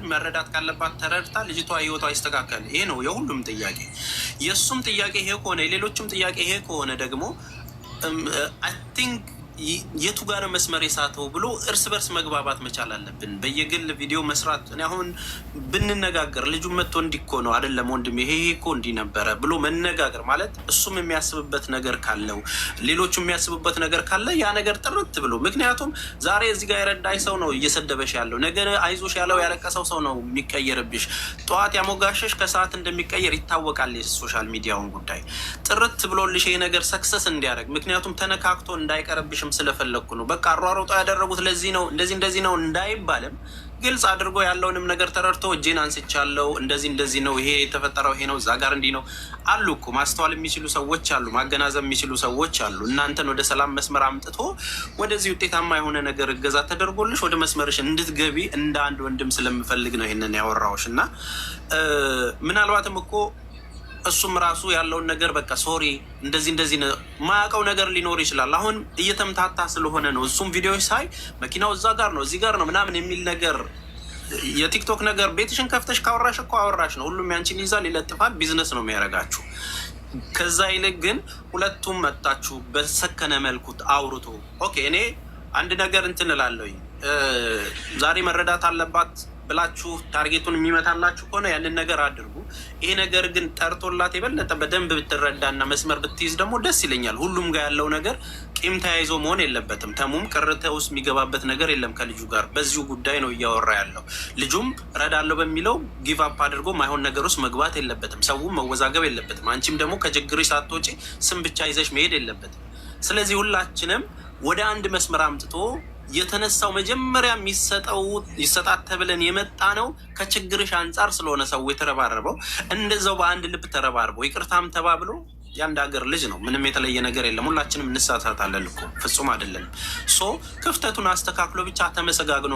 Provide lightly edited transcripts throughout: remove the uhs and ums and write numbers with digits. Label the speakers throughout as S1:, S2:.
S1: መረዳት ካለባት ተረድታ ልጅቷ ህይወቷ ይስተካከል። ይሄ ነው የሁሉም ጥያቄ። የእሱም ጥያቄ ይሄ ከሆነ የሌሎችም ጥያቄ ይሄ ከሆነ ደግሞ አይ ቲንክ የቱ ጋር መስመር የሳተው ብሎ እርስ በርስ መግባባት መቻል አለብን። በየግል ቪዲዮ መስራት እኔ አሁን ብንነጋገር ልጁ መጥቶ እንዲኮ ነው አይደለም ወንድም ይሄ እኮ እንዲህ ነበረ ብሎ መነጋገር ማለት እሱም የሚያስብበት ነገር ካለው ሌሎቹ የሚያስቡበት ነገር ካለ ያ ነገር ጥርት ብሎ ምክንያቱም ዛሬ እዚህ ጋር የረዳኝ ሰው ነው እየሰደበሽ ያለው ነገር አይዞሽ ያለው ያለቀሰው ሰው ነው የሚቀየርብሽ። ጠዋት ያሞጋሸሽ ከሰዓት እንደሚቀየር ይታወቃል። የሶሻል ሚዲያውን ጉዳይ ጥርት ብሎልሽ ይሄ ነገር ሰክሰስ እንዲያደርግ ምክንያቱም ተነካክቶ እንዳይቀርብሽ ስለፈለኩ ነው። በቃ አሯሯጦ ያደረጉት ለዚህ ነው እንደዚህ ነው እንዳይባልም ግልጽ አድርጎ ያለውንም ነገር ተረድቶ እጄን አንስቻለሁ እንደዚህ ነው ይሄ የተፈጠረው ይሄ ነው እዛ ጋር እንዲህ ነው አሉ እኮ ማስተዋል የሚችሉ ሰዎች አሉ፣ ማገናዘብ የሚችሉ ሰዎች አሉ። እናንተን ወደ ሰላም መስመር አምጥቶ ወደዚህ ውጤታማ የሆነ ነገር እገዛ ተደርጎልሽ ወደ መስመርሽ እንድትገቢ እንደ አንድ ወንድም ስለምፈልግ ነው ይሄንን ያወራሁሽ እና ምናልባትም እኮ እሱም ራሱ ያለውን ነገር በቃ ሶሪ እንደዚህ ማያውቀው ነገር ሊኖር ይችላል። አሁን እየተምታታ ስለሆነ ነው። እሱም ቪዲዮዎች ሳይ መኪናው እዛ ጋር ነው እዚህ ጋር ነው ምናምን የሚል ነገር የቲክቶክ ነገር ቤትሽን ከፍተሽ ካወራሽ እኮ አወራሽ ነው። ሁሉም ያንቺን ይዛል ይለጥፋል፣ ቢዝነስ ነው የሚያደርጋችሁ። ከዛ ይልቅ ግን ሁለቱም መጣችሁ በሰከነ መልኩ አውርቶ ኦኬ እኔ አንድ ነገር እንትን እላለሁኝ ዛሬ መረዳት አለባት ብላችሁ ታርጌቱን የሚመታላችሁ ከሆነ ያንን ነገር አድርጉ። ይሄ ነገር ግን ጠርቶላት የበለጠ በደንብ ብትረዳና መስመር ብትይዝ ደግሞ ደስ ይለኛል። ሁሉም ጋር ያለው ነገር ቂም ተያይዞ መሆን የለበትም። ተሙም ቅርተ ውስጥ የሚገባበት ነገር የለም ከልጁ ጋር በዚሁ ጉዳይ ነው እያወራ ያለው። ልጁም እረዳለሁ በሚለው ጊቭ አፕ አድርጎ ማይሆን ነገር ውስጥ መግባት የለበትም። ሰውም መወዛገብ የለበትም። አንቺም ደግሞ ከችግርሽ ሳትወጪ ስም ብቻ ይዘሽ መሄድ የለበትም። ስለዚህ ሁላችንም ወደ አንድ መስመር አምጥቶ የተነሳው መጀመሪያ ይሰጣት ተብለን የመጣ ነው ከችግርሽ አንጻር ስለሆነ ሰው የተረባረበው እንደዛው በአንድ ልብ ተረባርበው ይቅርታም ተባብሎ የአንድ ሀገር ልጅ ነው። ምንም የተለየ ነገር የለም። ሁላችንም እንሳሳታለን እኮ ፍጹም አይደለንም። ክፍተቱን አስተካክሎ ብቻ ተመሰጋግኖ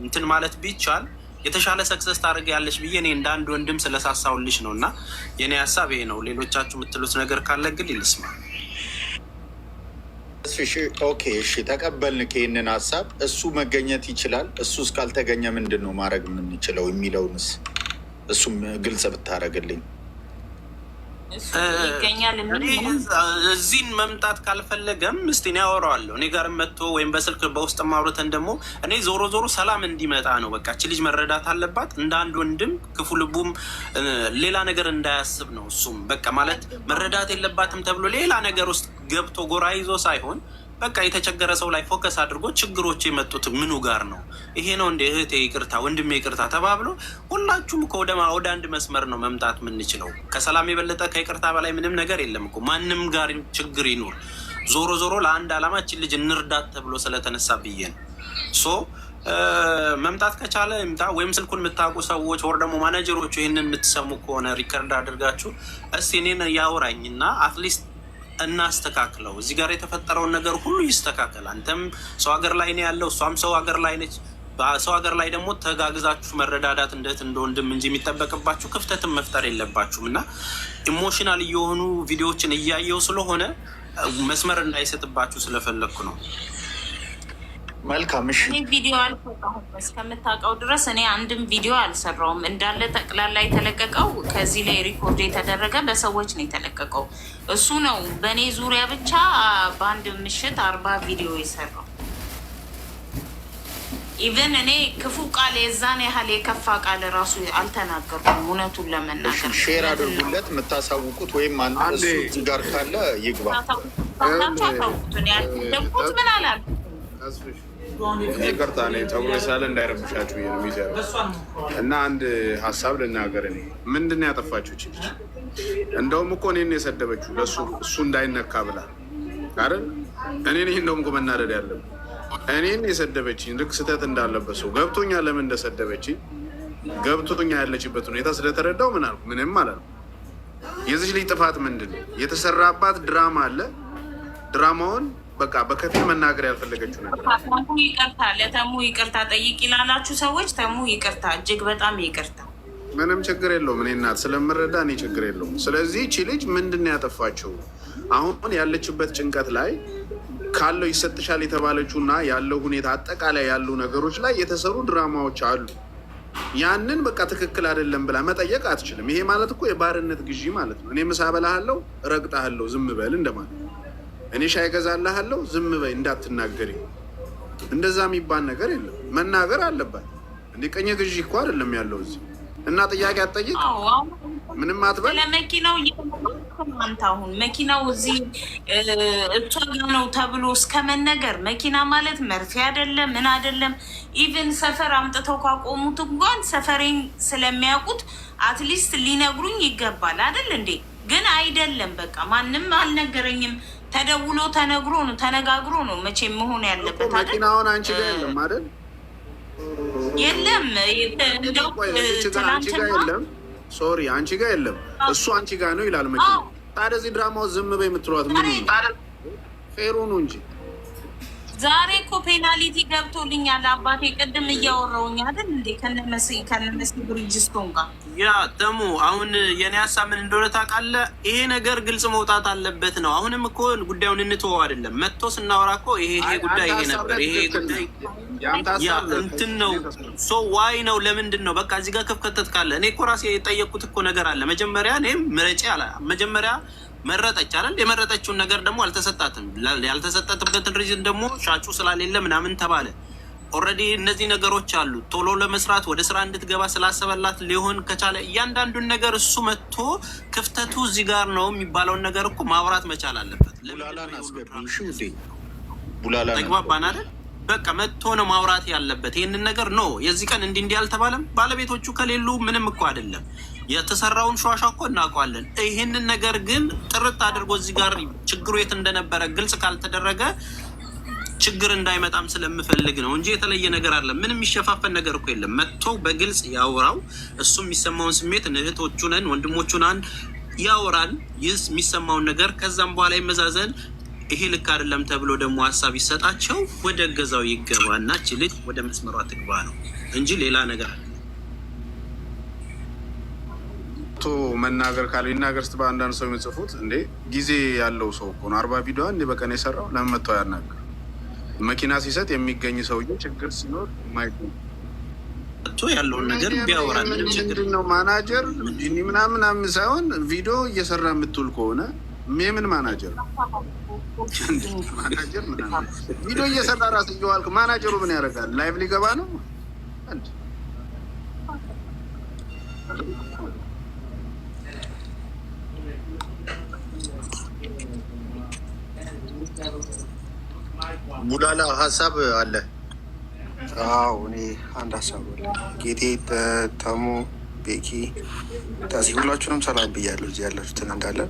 S1: እንትን ማለት ቢቻል የተሻለ ሰክሰስ ታደርጊያለሽ ብዬ እኔ እንደ አንድ ወንድም ስለሳሳውልሽ ነው እና የኔ ሀሳብ ይሄ ነው። ሌሎቻችሁ የምትሉት ነገር ካለ ግን ይልስማ።
S2: ኦኬ እሺ ተቀበልን ይህንን ሀሳብ። እሱ መገኘት ይችላል። እሱ እስካልተገኘ ምንድን ነው ማድረግ የምንችለው የሚለውንስ እሱም ግልጽ ብታደርግልኝ።
S1: እዚህን መምጣት ካልፈለገም እስቲ እኔ አወራዋለሁ። እኔ ጋር መጥቶ ወይም በስልክ በውስጥ ማውረተን ደግሞ እኔ ዞሮ ሰላም እንዲመጣ ነው። በቃ እቺ ልጅ መረዳት አለባት እንደ አንድ ወንድም ክፉ ልቡም ሌላ ነገር እንዳያስብ ነው። እሱም በቃ ማለት መረዳት የለባትም ተብሎ ሌላ ነገር ውስጥ ገብቶ ጎራ ይዞ ሳይሆን በቃ የተቸገረ ሰው ላይ ፎከስ አድርጎ ችግሮች የመጡት ምኑ ጋር ነው ይሄ ነው እንደ እህቴ ይቅርታ ወንድሜ ይቅርታ ተባብሎ ሁላችሁም እኮ ወደ አንድ መስመር ነው መምጣት የምንችለው። ከሰላም የበለጠ ከይቅርታ በላይ ምንም ነገር የለም እኮ። ማንም ጋር ችግር ይኑር ዞሮ ለአንድ አላማችን ልጅ እንርዳት ተብሎ ስለተነሳ ብዬ ነው። መምጣት ከቻለ ይምጣ። ወይም ስልኩን የምታውቁ ሰዎች ወር ደግሞ ማናጀሮቹ ይህንን የምትሰሙ ከሆነ ሪከርድ አድርጋችሁ እስቲ እኔን ያውራኝና አትሊስት እናስተካክለው። እዚህ ጋር የተፈጠረውን ነገር ሁሉ ይስተካከል። አንተም ሰው ሀገር ላይ ነው ያለው፣ እሷም ሰው ሀገር ላይ ነች። በሰው ሀገር ላይ ደግሞ ተጋግዛችሁ መረዳዳት እንደ ወንድም እንጂ የሚጠበቅባችሁ ክፍተትን መፍጠር የለባችሁም እና ኢሞሽናል እየሆኑ ቪዲዮዎችን እያየው ስለሆነ መስመር እንዳይሰጥባችሁ ስለፈለግኩ ነው።
S2: መልካም እሺ።
S3: እኔ ቪዲዮ አልሰራሁም እስከምታውቀው ድረስ እኔ አንድም ቪዲዮ አልሰራውም። እንዳለ ጠቅላላ የተለቀቀው ከዚህ ላይ ሪኮርድ የተደረገ በሰዎች ነው የተለቀቀው። እሱ ነው በእኔ ዙሪያ ብቻ በአንድ ምሽት 40 ቪዲዮ የሰራው። ኢቨን እኔ ክፉ ቃል የዛን ያህል የከፋ ቃል ራሱ አልተናገርኩም። እውነቱን ለመናገር
S2: ሼር አድርጉለት የምታሳውቁት ወይም አንድ እሱ ጋር ካለ ይግባ
S3: ታውቁትን ያልደቁት ምን አላል
S4: ይቅርታ እኔ ፀጉሬ ሳለ እንዳይረብሻችሁ ነው የሚሰራው እና አንድ ሀሳብ ልናገር። እኔ ምንድን ነው ያጠፋችሁ ልጅ? እንደውም እኮ እኔን የሰደበችው ለእሱ እሱ እንዳይነካ ብላ አይደል? እኔ ነኝ እንደውም እኮ መናደድ ያለብን። እኔን የሰደበችኝ ልክ ስህተት እንዳለበት ሰው ገብቶኛ ለምን እንደሰደበችኝ ገብቶኛ ያለችበት ሁኔታ ስለተረዳው ምን አልኩ? ምንም ማለት ነው። የዚህ ልጅ ጥፋት ምንድን ነው? የተሰራባት ድራማ አለ። ድራማውን በቃ በከፊል መናገር ያልፈለገችው ነገር
S3: ተሙ ይቅርታ፣ ለተሙ ይቅርታ ጠይቅ ይላላችሁ ሰዎች። ተሙ ይቅርታ፣ እጅግ በጣም ይቅርታ።
S4: ምንም ችግር የለውም። እኔ እናት ስለምረዳ እኔ ችግር የለውም። ስለዚህ እቺ ልጅ ምንድን ነው ያጠፋችው? አሁን ያለችበት ጭንቀት ላይ ካለው ይሰጥሻል የተባለችውና ያለው ሁኔታ አጠቃላይ ያሉ ነገሮች ላይ የተሰሩ ድራማዎች አሉ። ያንን በቃ ትክክል አይደለም ብላ መጠየቅ አትችልም። ይሄ ማለት እኮ የባርነት ግዢ ማለት ነው። እኔ ምሳ በላሃለሁ፣ እረግጣሃለሁ፣ ዝም በል እንደማለት። እኔ ሻይ ገዛልሃለሁ፣ ዝም በይ እንዳትናገሪ። እንደዛ የሚባል ነገር የለም። መናገር አለባት። እንደ ቀኝ ግዢ እኮ አይደለም ያለው እዚህ እና ጥያቄ አትጠይቅ፣ ምንም አትበል።
S3: ለመኪናው አንተ አሁን መኪናው እዚህ እሷ ጋ ነው ተብሎ እስከመነገር መኪና ማለት መርፌ አይደለም ምን አይደለም። ኢቨን ሰፈር አምጥተው ካቆሙት እንኳን ሰፈሬን ስለሚያውቁት አትሊስት ሊነግሩኝ ይገባል አይደል እንዴ? ግን አይደለም። በቃ ማንም አልነገረኝም። ተደውሎ ተነግሮ ነው ተነጋግሮ ነው መቼም መሆን ያለበት አይደል?
S4: መኪናውን አንቺ ጋር የለም አይደል?
S3: የለም እንደው ትናንትና
S4: የለም። ሶሪ አንቺ ጋር የለም፣ እሱ አንቺ ጋር ነው ይላል መኪና። ታዲያ እዚህ ድራማው ዝም በይ የምትሏት ምን ፌሩ ነው እንጂ።
S3: ዛሬ እኮ ፔናሊቲ ገብቶልኛል አባቴ። ቅድም እያወራሁኝ አይደል እንዴ ከነመሲ ብሪጅስቶን ጋር
S1: ያ ተሙ። አሁን የኔ ሀሳብ ምን እንደሆነ ታውቃለህ? ይሄ ነገር ግልጽ መውጣት አለበት ነው። አሁንም እኮ ጉዳዩን እንተወው አይደለም። መጥቶ ስናወራ እኮ ይሄ ጉዳይ ይሄ ነበር፣ ይሄ ጉዳይ ያ እንትን ነው። ሶ ዋይ ነው ለምንድን ነው? በቃ እዚህ ጋር ክፍተት ካለ እኔ እኮ ራሴ የጠየቅኩት እኮ ነገር አለ። መጀመሪያ እኔም ምረጪ አለ። መጀመሪያ መረጠች አይደል? የመረጠችውን ነገር ደግሞ አልተሰጣትም። ያልተሰጠትበትን ሪዝን ደግሞ ሻጩ ስላሌለ ምናምን ተባለ። ኦልሬዲ እነዚህ ነገሮች አሉ። ቶሎ ለመስራት ወደ ስራ እንድትገባ ስላሰበላት ሊሆን ከቻለ እያንዳንዱን ነገር እሱ መጥቶ ክፍተቱ እዚህ ጋር ነው የሚባለውን ነገር እኮ ማውራት መቻል አለበት። ተግባባን አይደል? በቃ መጥቶ ነው ማውራት ያለበት ይህንን ነገር ነው። የዚህ ቀን እንዲህ አልተባለም። ባለቤቶቹ ከሌሉ ምንም እኮ አይደለም። የተሰራውን ሸዋሻ እኮ እናውቀዋለን። ይህንን ነገር ግን ጥርት አድርጎ እዚህ ጋር ችግሩ የት እንደነበረ ግልጽ ካልተደረገ ችግር እንዳይመጣም ስለምፈልግ ነው እንጂ የተለየ ነገር አለ። ምንም የሚሸፋፈን ነገር እኮ የለም። መጥቶ በግልጽ ያውራው። እሱ የሚሰማውን ስሜት እህቶቹ ነን ወንድሞቹ ናን ያወራል። ይህ የሚሰማውን ነገር ከዛም በኋላ ይመዛዘን። ይሄ ልክ አይደለም ተብሎ ደግሞ ሀሳብ ይሰጣቸው። ወደ ገዛው ይገባ እና ልጅ ወደ መስመሯ ትግባ ነው እንጂ ሌላ ነገር አለ
S4: መናገር ካለ ይናገር ስትባ አንዳንድ ሰው የሚጽፉት እንዴ ጊዜ ያለው ሰው እኮ ነው 40 ቪዲዮ እንዴ በቀን የሰራው ለምን መጥተው ያናገር? መኪና ሲሰጥ የሚገኝ ሰውዬ ችግር ሲኖር
S1: ያለውን ነገር ቢያወራ ምንድን ነው
S4: ማናጀር ጂኒ ምናምን ሳይሆን ቪዲዮ እየሰራ የምትውል ከሆነ ምን ማናጀር ማናጀር ምናምን ቪዲዮ እየሰራ ራስ እየዋልክ ማናጀሩ ምን ያደርጋል? ላይቭ ሊገባ ነው እንዴ?
S2: ሙላላ ሀሳብ አለ?
S5: አዎ እኔ አንድ ሀሳብ አለ። ጌቴ፣ ተሙ፣ ቤኪ፣ ታዚ ሁላችሁንም ሰላም ብያለሁ። እዚህ ያላችሁትን እንዳለ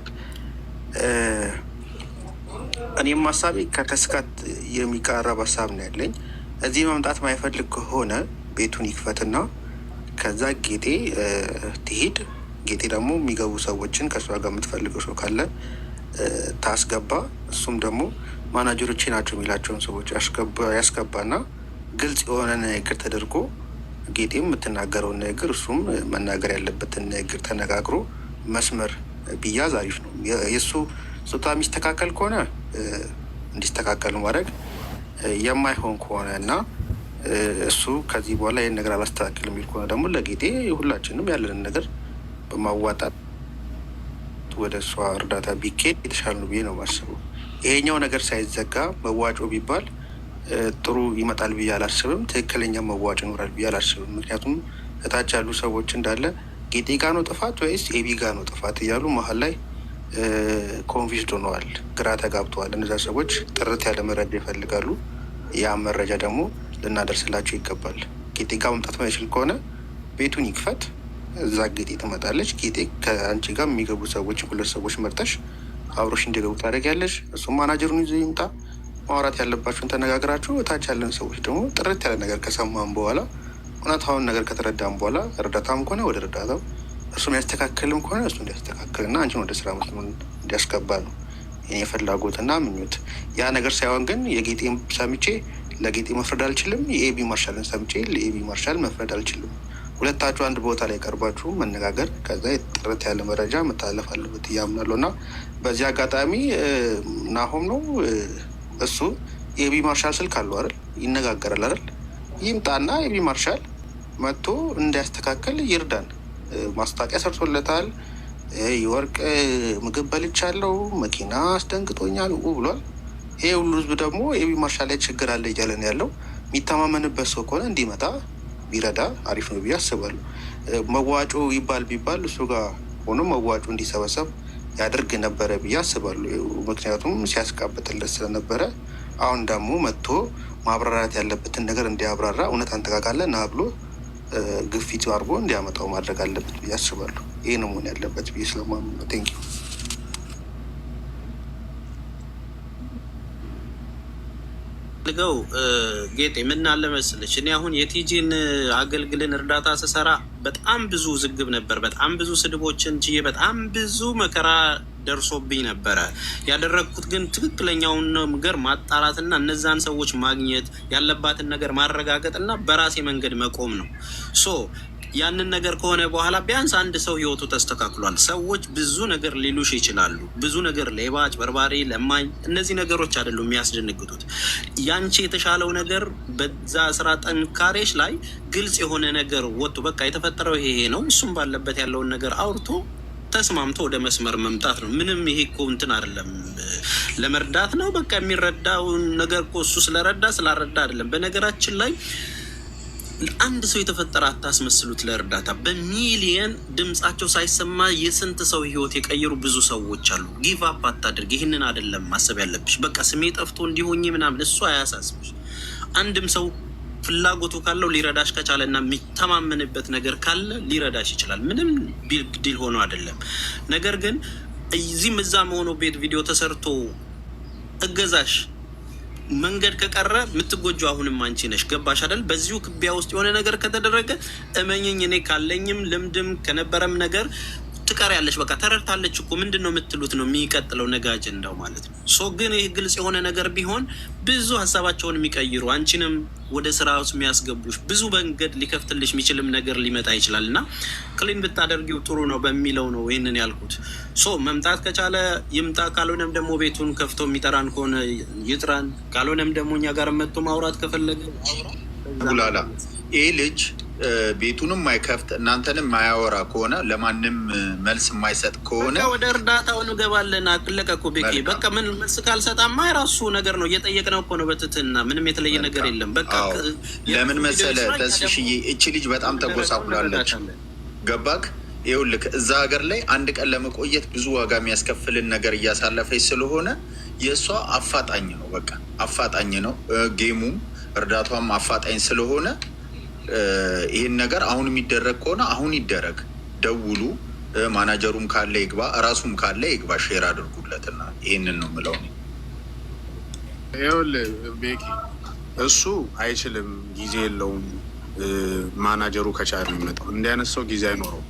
S5: እኔም ሀሳቤ ከተስካት የሚቃረብ ሀሳብ ነው ያለኝ። እዚህ መምጣት ማይፈልግ ከሆነ ቤቱን ይክፈትና ከዛ ጌጤ ትሄድ። ጌጤ ደግሞ የሚገቡ ሰዎችን ከእሷ ጋር የምትፈልገው ሰው ካለ ታስገባ። እሱም ደግሞ ማናጀሮቼ ናቸው የሚላቸውን ሰዎች ያስገባና ግልጽ የሆነ ንግግር ተደርጎ ጌጤም የምትናገረውን ንግግር እሱም መናገር ያለበትን ንግግር ተነጋግሮ መስመር ቢያዝ አሪፍ ነው። የእሱ ጾታ የሚስተካከል ከሆነ እንዲስተካከል ማድረግ፣ የማይሆን ከሆነ እና እሱ ከዚህ በኋላ ይህን ነገር አላስተካከል የሚል ከሆነ ደግሞ ለጌጤ ሁላችንም ያለንን ነገር በማዋጣት ወደ እሷ እርዳታ ቢኬድ የተሻለ ነው ብዬ ነው የማስበው። ይሄኛው ነገር ሳይዘጋ መዋጮ ቢባል ጥሩ ይመጣል ብዬ አላስብም። ትክክለኛ መዋጮ ይኖራል ብዬ አላስብም። ምክንያቱም እታች ያሉ ሰዎች እንዳለ ጌጤ ጋ ነው ጥፋት ወይስ ኤቢ ጋ ነው ጥፋት እያሉ መሀል ላይ ኮንፊውዝድ ሆነዋል፣ ግራ ተጋብተዋል። እነዚያ ሰዎች ጥርት ያለ መረጃ ይፈልጋሉ። ያ መረጃ ደግሞ ልናደርስላቸው ይገባል። ጌጤ ጋ መምጣት ማይችል ከሆነ ቤቱን ይክፈት፣ እዛ ጌጤ ትመጣለች። ጌጤ ከአንቺ ጋር የሚገቡ ሰዎች 2 ሰዎች መርጠሽ አብሮሽ እንዲገቡ ታደርጊያለሽ። እሱም ማናጀሩን ይዞ ይምጣ። ማውራት ያለባችሁን ተነጋግራችሁ እታች ያለን ሰዎች ደግሞ ጥርት ያለ ነገር ከሰማን በኋላ እውነታውን ነገር ከተረዳም በኋላ እርዳታም ከሆነ ወደ እርዳታው፣ እሱ የሚያስተካክልም ከሆነ እሱ እንዲያስተካክልና አንቺን ወደ ስራ መስመር እንዲያስገባ ነው የኔ ፍላጎትና ምኞት። ያ ነገር ሳይሆን ግን የጌጤም ሰምቼ ለጌጤ መፍረድ አልችልም፣ የኤቢ ማርሻልን ሰምቼ ለኤቢ ማርሻል መፍረድ አልችልም። ሁለታችሁ አንድ ቦታ ላይ ቀርባችሁ መነጋገር፣ ከዛ ጥርት ያለ መረጃ መተላለፍ አለበት እያምናለሁ። እና በዚህ አጋጣሚ ናሆም ነው እሱ የኤቢ ማርሻል ስልክ አለው አይደል? ይነጋገራል አይደል? ይምጣና ኤቢ ማርሻል መጥቶ እንዲያስተካከል ይርዳን። ማስታወቂያ ሰርቶለታል። የወርቅ ምግብ በልቻለሁ፣ መኪና አስደንግጦኛል ብሏል። ይሄ ሁሉ ህዝብ ደግሞ የቢ ማርሻል ላይ ችግር አለ እያለን ያለው የሚተማመንበት ሰው ከሆነ እንዲመጣ ቢረዳ አሪፍ ነው ብዬ አስባለሁ። መዋጮ ይባል ቢባል እሱ ጋር ሆኖ መዋጮ እንዲሰበሰብ ያደርግ ነበረ ብዬ አስባለሁ። ምክንያቱም ሲያስቃብጥለት ስለነበረ አሁን ደግሞ መጥቶ ማብራራት ያለበትን ነገር እንዲያብራራ እውነት አንተካካለ ና ብሎ ግፊት አድርጎ እንዲያመጣው ማድረግ አለበት ብዬ አስባለሁ። ይህ ነው መሆን ያለበት ብዬ ስለማምን ነው። ቴንኪው።
S1: ልገው ጌጤ ምን አለ መሰለሽ፣ እኔ አሁን የቲጂን አገልግልን እርዳታ ስሰራ በጣም ብዙ ውዝግብ ነበር። በጣም ብዙ ስድቦችን ችዬ በጣም ብዙ መከራ ደርሶብኝ ነበረ። ያደረግኩት ግን ትክክለኛውን ነገር ማጣራትና እነዛን ሰዎች ማግኘት ያለባትን ነገር ማረጋገጥና በራሴ መንገድ መቆም ነው። ሶ ያንን ነገር ከሆነ በኋላ ቢያንስ አንድ ሰው ህይወቱ ተስተካክሏል። ሰዎች ብዙ ነገር ሊሉሽ ይችላሉ። ብዙ ነገር ሌባ፣ አጭበርባሪ፣ ለማኝ፣ እነዚህ ነገሮች አይደሉም የሚያስደነግጡት። ያንቺ የተሻለው ነገር በዛ ስራ ጠንካሬሽ ላይ ግልጽ የሆነ ነገር ወጥቶ በቃ የተፈጠረው ይሄ ነው፣ እሱም ባለበት ያለውን ነገር አውርቶ ተስማምቶ ወደ መስመር መምጣት ነው። ምንም ይሄ እኮ እንትን አይደለም፣ ለመርዳት ነው። በቃ የሚረዳውን ነገር እኮ እሱ ስለረዳ ስላረዳ አይደለም። በነገራችን ላይ አንድ ሰው የተፈጠረ አታስመስሉት። ለእርዳታ በሚሊየን ድምጻቸው ሳይሰማ የስንት ሰው ህይወት የቀየሩ ብዙ ሰዎች አሉ። ጊቭ አፕ አታድርግ። ይህንን አይደለም ማሰብ ያለብሽ። በቃ ስሜ ጠፍቶ እንዲሆኝ ምናምን እሱ አያሳስብሽ። አንድም ሰው ፍላጎቱ ካለው ሊረዳሽ ከቻለ እና የሚተማመንበት ነገር ካለ ሊረዳሽ ይችላል። ምንም ቢግ ዲል ሆኖ አይደለም። ነገር ግን እዚህም እዛ መሆኑ ቤት ቪዲዮ ተሰርቶ እገዛሽ መንገድ ከቀረ የምትጎጁ አሁንም አንቺ ነሽ። ገባሽ አይደል? በዚሁ ክቢያ ውስጥ የሆነ ነገር ከተደረገ እመኝኝ፣ እኔ ካለኝም ልምድም ከነበረም ነገር ትቀሪያለሽ። በቃ ተረድታለች እኮ ምንድን ነው የምትሉት ነው የሚቀጥለው ነገ አጀንዳው ማለት ነው። ሶ ግን ይህ ግልጽ የሆነ ነገር ቢሆን ብዙ ሀሳባቸውን የሚቀይሩ አንቺንም ወደ ስራ ውስጥ የሚያስገቡሽ ብዙ መንገድ ሊከፍትልሽ የሚችልም ነገር ሊመጣ ይችላል እና ክሊን ብታደርጊው ጥሩ ነው በሚለው ነው ይህንን ያልኩት። ሶ መምጣት ከቻለ ይምጣ፣ ካልሆነም ደግሞ ቤቱን ከፍቶ የሚጠራን ከሆነ ይጥራን፣ ካልሆነም ደግሞ እኛ ጋር መጥቶ ማውራት ከፈለገ
S2: ጉላላ ይህ ልጅ ቤቱንም ማይከፍት እናንተንም ማያወራ ከሆነ ለማንም መልስ የማይሰጥ ከሆነ
S1: ወደ እርዳታው እንገባለን። አለቀ እኮ ቤኪ። በቃ ምን መልስ ካልሰጣማ የራሱ ነገር ነው። እየጠየቅነው እኮ ነው በትትና ምንም የተለየ ነገር የለም። በቃ
S2: ለምን መሰለ ተስፍሽዬ፣ እቺ ልጅ በጣም ተጎሳቁላለች። ገባክ? ይኸውልህ እዛ ሀገር ላይ አንድ ቀን ለመቆየት ብዙ ዋጋ የሚያስከፍልን ነገር እያሳለፈች ስለሆነ የእሷ አፋጣኝ ነው። በቃ አፋጣኝ ነው። ጌሙም እርዳቷም አፋጣኝ ስለሆነ ይህን ነገር አሁን የሚደረግ ከሆነ አሁን ይደረግ። ደውሉ። ማናጀሩም ካለ ይግባ፣ እራሱም ካለ ይግባ። ሼር አድርጉለትና ይህንን ነው የምለው።
S4: ይኸውልህ ቤኪ፣ እሱ አይችልም፣ ጊዜ የለውም። ማናጀሩ ከቻለ የሚመጣው እንዲህ አይነት ሰው ጊዜ አይኖረው።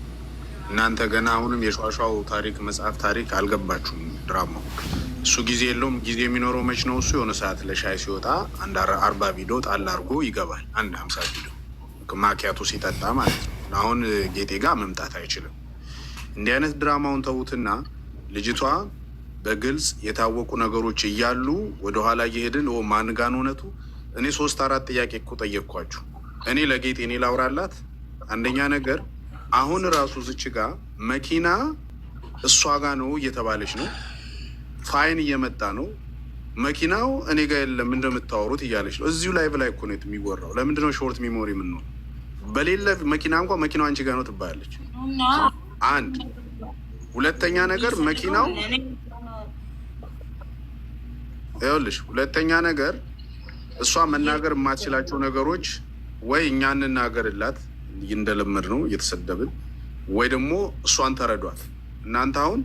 S4: እናንተ ገና አሁንም የሿሿው ታሪክ መጽሐፍ ታሪክ አልገባችሁም። ድራማው እሱ ጊዜ የለውም። ጊዜ የሚኖረው መች ነው? እሱ የሆነ ሰዓት ለሻይ ሲወጣ አንድ 40 ቪዲዮ ጣል አድርጎ ይገባል። አንድ 50 ቪዲዮ ማኪያቱ ሲጠጣ ማለት ነው። አሁን ጌጤ ጋር መምጣት አይችልም። እንዲህ አይነት ድራማውን ተዉትና ልጅቷ በግልጽ የታወቁ ነገሮች እያሉ ወደኋላ እየሄድን ማንጋን እውነቱ እኔ 3-4 ጥያቄ እኮ ጠየቅኳችሁ። እኔ ለጌጤ እኔ ላውራላት። አንደኛ ነገር አሁን ራሱ ዝች ጋ መኪና እሷ ጋ ነው እየተባለች ነው። ፋይን እየመጣ ነው። መኪናው እኔ ጋ የለም እንደምታወሩት እያለች ነው። እዚሁ ላይቭ ላይ እኮ ነው የሚወራው። ለምንድነው ሾርት ሚሞሪ የምንሆን? በሌለ መኪና እንኳ መኪናው አንቺ ጋር ነው ትባያለች። አንድ ሁለተኛ ነገር መኪናው ይኸውልሽ፣ ሁለተኛ ነገር እሷ መናገር የማትችላቸው ነገሮች ወይ እኛ እንናገርላት እንደለመድ ነው እየተሰደብን፣ ወይ ደግሞ እሷን ተረዷት። እናንተ አሁን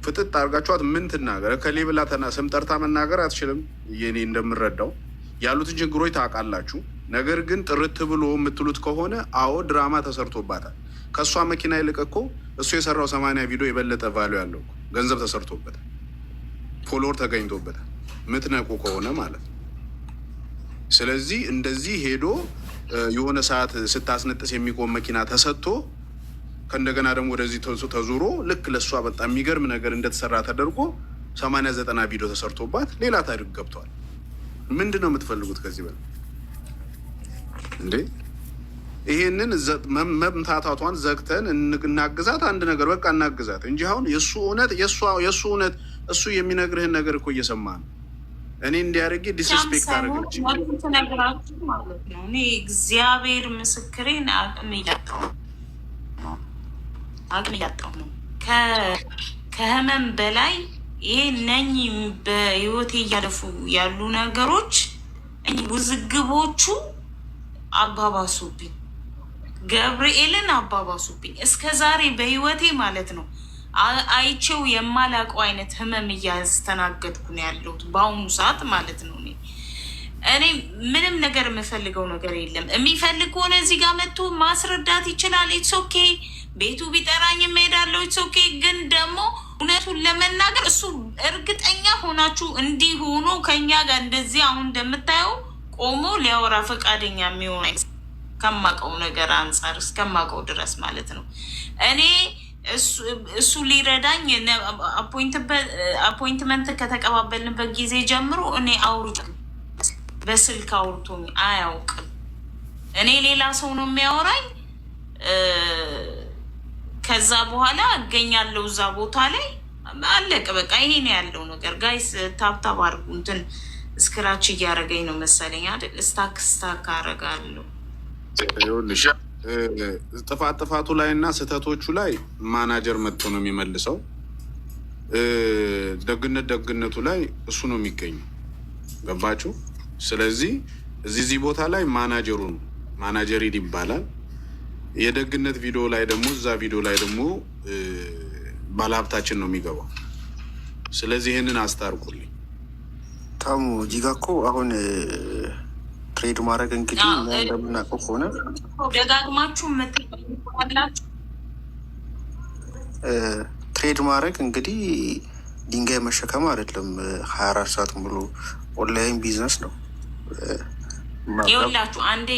S4: ፍጥጥ አድርጋችኋት ምን ትናገር? ከሌ ብላ ስም ጠርታ መናገር አትችልም። የኔ እንደምረዳው ያሉትን ችግሮች ታውቃላችሁ። ነገር ግን ጥርት ብሎ የምትሉት ከሆነ አዎ ድራማ ተሰርቶባታል። ከእሷ መኪና ይልቅ እኮ እሱ የሰራው 80 ቪዲዮ የበለጠ ቫሉ ያለው ገንዘብ ተሰርቶበታል፣ ፎሎወር ተገኝቶበታል። ምትነቁ ከሆነ ማለት ነው። ስለዚህ እንደዚህ ሄዶ የሆነ ሰዓት ስታስነጥስ የሚቆም መኪና ተሰጥቶ ከእንደገና ደግሞ ወደዚህ ተዙሮ ልክ ለእሷ በጣም የሚገርም ነገር እንደተሰራ ተደርጎ 80-90 ቪዲዮ ተሰርቶባት ሌላ ታሪክ ገብቷል። ምንድን ነው የምትፈልጉት ከዚህ በላይ እንዴ? ይሄንን መምታታቷን ዘግተን እናግዛት፣ አንድ ነገር በቃ እናግዛት እንጂ አሁን የእሱ እውነት እሱ የሚነግርህን ነገር እኮ እየሰማ ነው። እኔ እንዲያደርጌ ዲስስፔክት አደረገች
S3: ነገራችሁ ማለት ነው። እኔ እግዚአብሔር ምስክሬን አቅም እያጣሁ ነው። ከህመም በላይ ይሄ ነኝ በህይወቴ እያለፉ ያሉ ነገሮች ውዝግቦቹ አባባሱብኝ፣ ገብርኤልን አባባሱብኝ። እስከ ዛሬ በህይወቴ ማለት ነው አይቼው የማላውቀው አይነት ህመም እያስተናገድኩ ነው ያለሁት በአሁኑ ሰዓት ማለት ነው። እኔ ምንም ነገር የምፈልገው ነገር የለም። የሚፈልግ ከሆነ እዚህ ጋር መጥቶ ማስረዳት ይችላል። ኢትስ ኦኬ። ቤቱ ቢጠራኝ እሄዳለሁ። ኢትስ ኦኬ። ግን ደግሞ እውነቱን ለመናገር እሱ እርግጠኛ ሆናችሁ እንዲህ ሆኖ ከኛ ጋር እንደዚህ አሁን እንደምታየው ቆሞ ሊያወራ ፈቃደኛ የሚሆን ከማውቀው ነገር አንጻር እስከማውቀው ድረስ ማለት ነው። እኔ እሱ ሊረዳኝ አፖይንትመንት ከተቀባበልንበት ጊዜ ጀምሮ እኔ በስልክ አውርቶኝ አያውቅም። እኔ ሌላ ሰው ነው የሚያወራኝ። ከዛ በኋላ እገኛለሁ እዛ ቦታ ላይ አለቀ። በቃ ይሄ ነው ያለው ነገር። ጋይስ ታብታብ አድርጉ። እንትን እስክራች እያደረገኝ ነው መሰለኝ አይደል? ስታክ አደርጋለሁ።
S4: ጥፋቱ ላይ እና ስህተቶቹ ላይ ማናጀር መጥቶ ነው የሚመልሰው። ደግነቱ ላይ እሱ ነው የሚገኘው። ገባችሁ? ስለዚህ እዚህ ቦታ ላይ ማናጀሩ ነው፣ ማናጀር ይባላል። የደግነት ቪዲዮ ላይ ደግሞ እዛ ቪዲዮ ላይ ደግሞ ባለሀብታችን ነው የሚገባው። ስለዚህ ይህንን አስታርቁልኝ።
S5: ታሙ እዚህ ጋ እኮ አሁን ትሬድ ማድረግ እንግዲህ እንደምናውቀው ከሆነ
S3: ደጋግማችሁ መጥላችሁ
S5: ትሬድ ማድረግ እንግዲህ ድንጋይ መሸከም አይደለም። 24 ሰዓት ሙሉ ኦንላይን ቢዝነስ ነው።
S3: ይኸውላችሁ አንዴ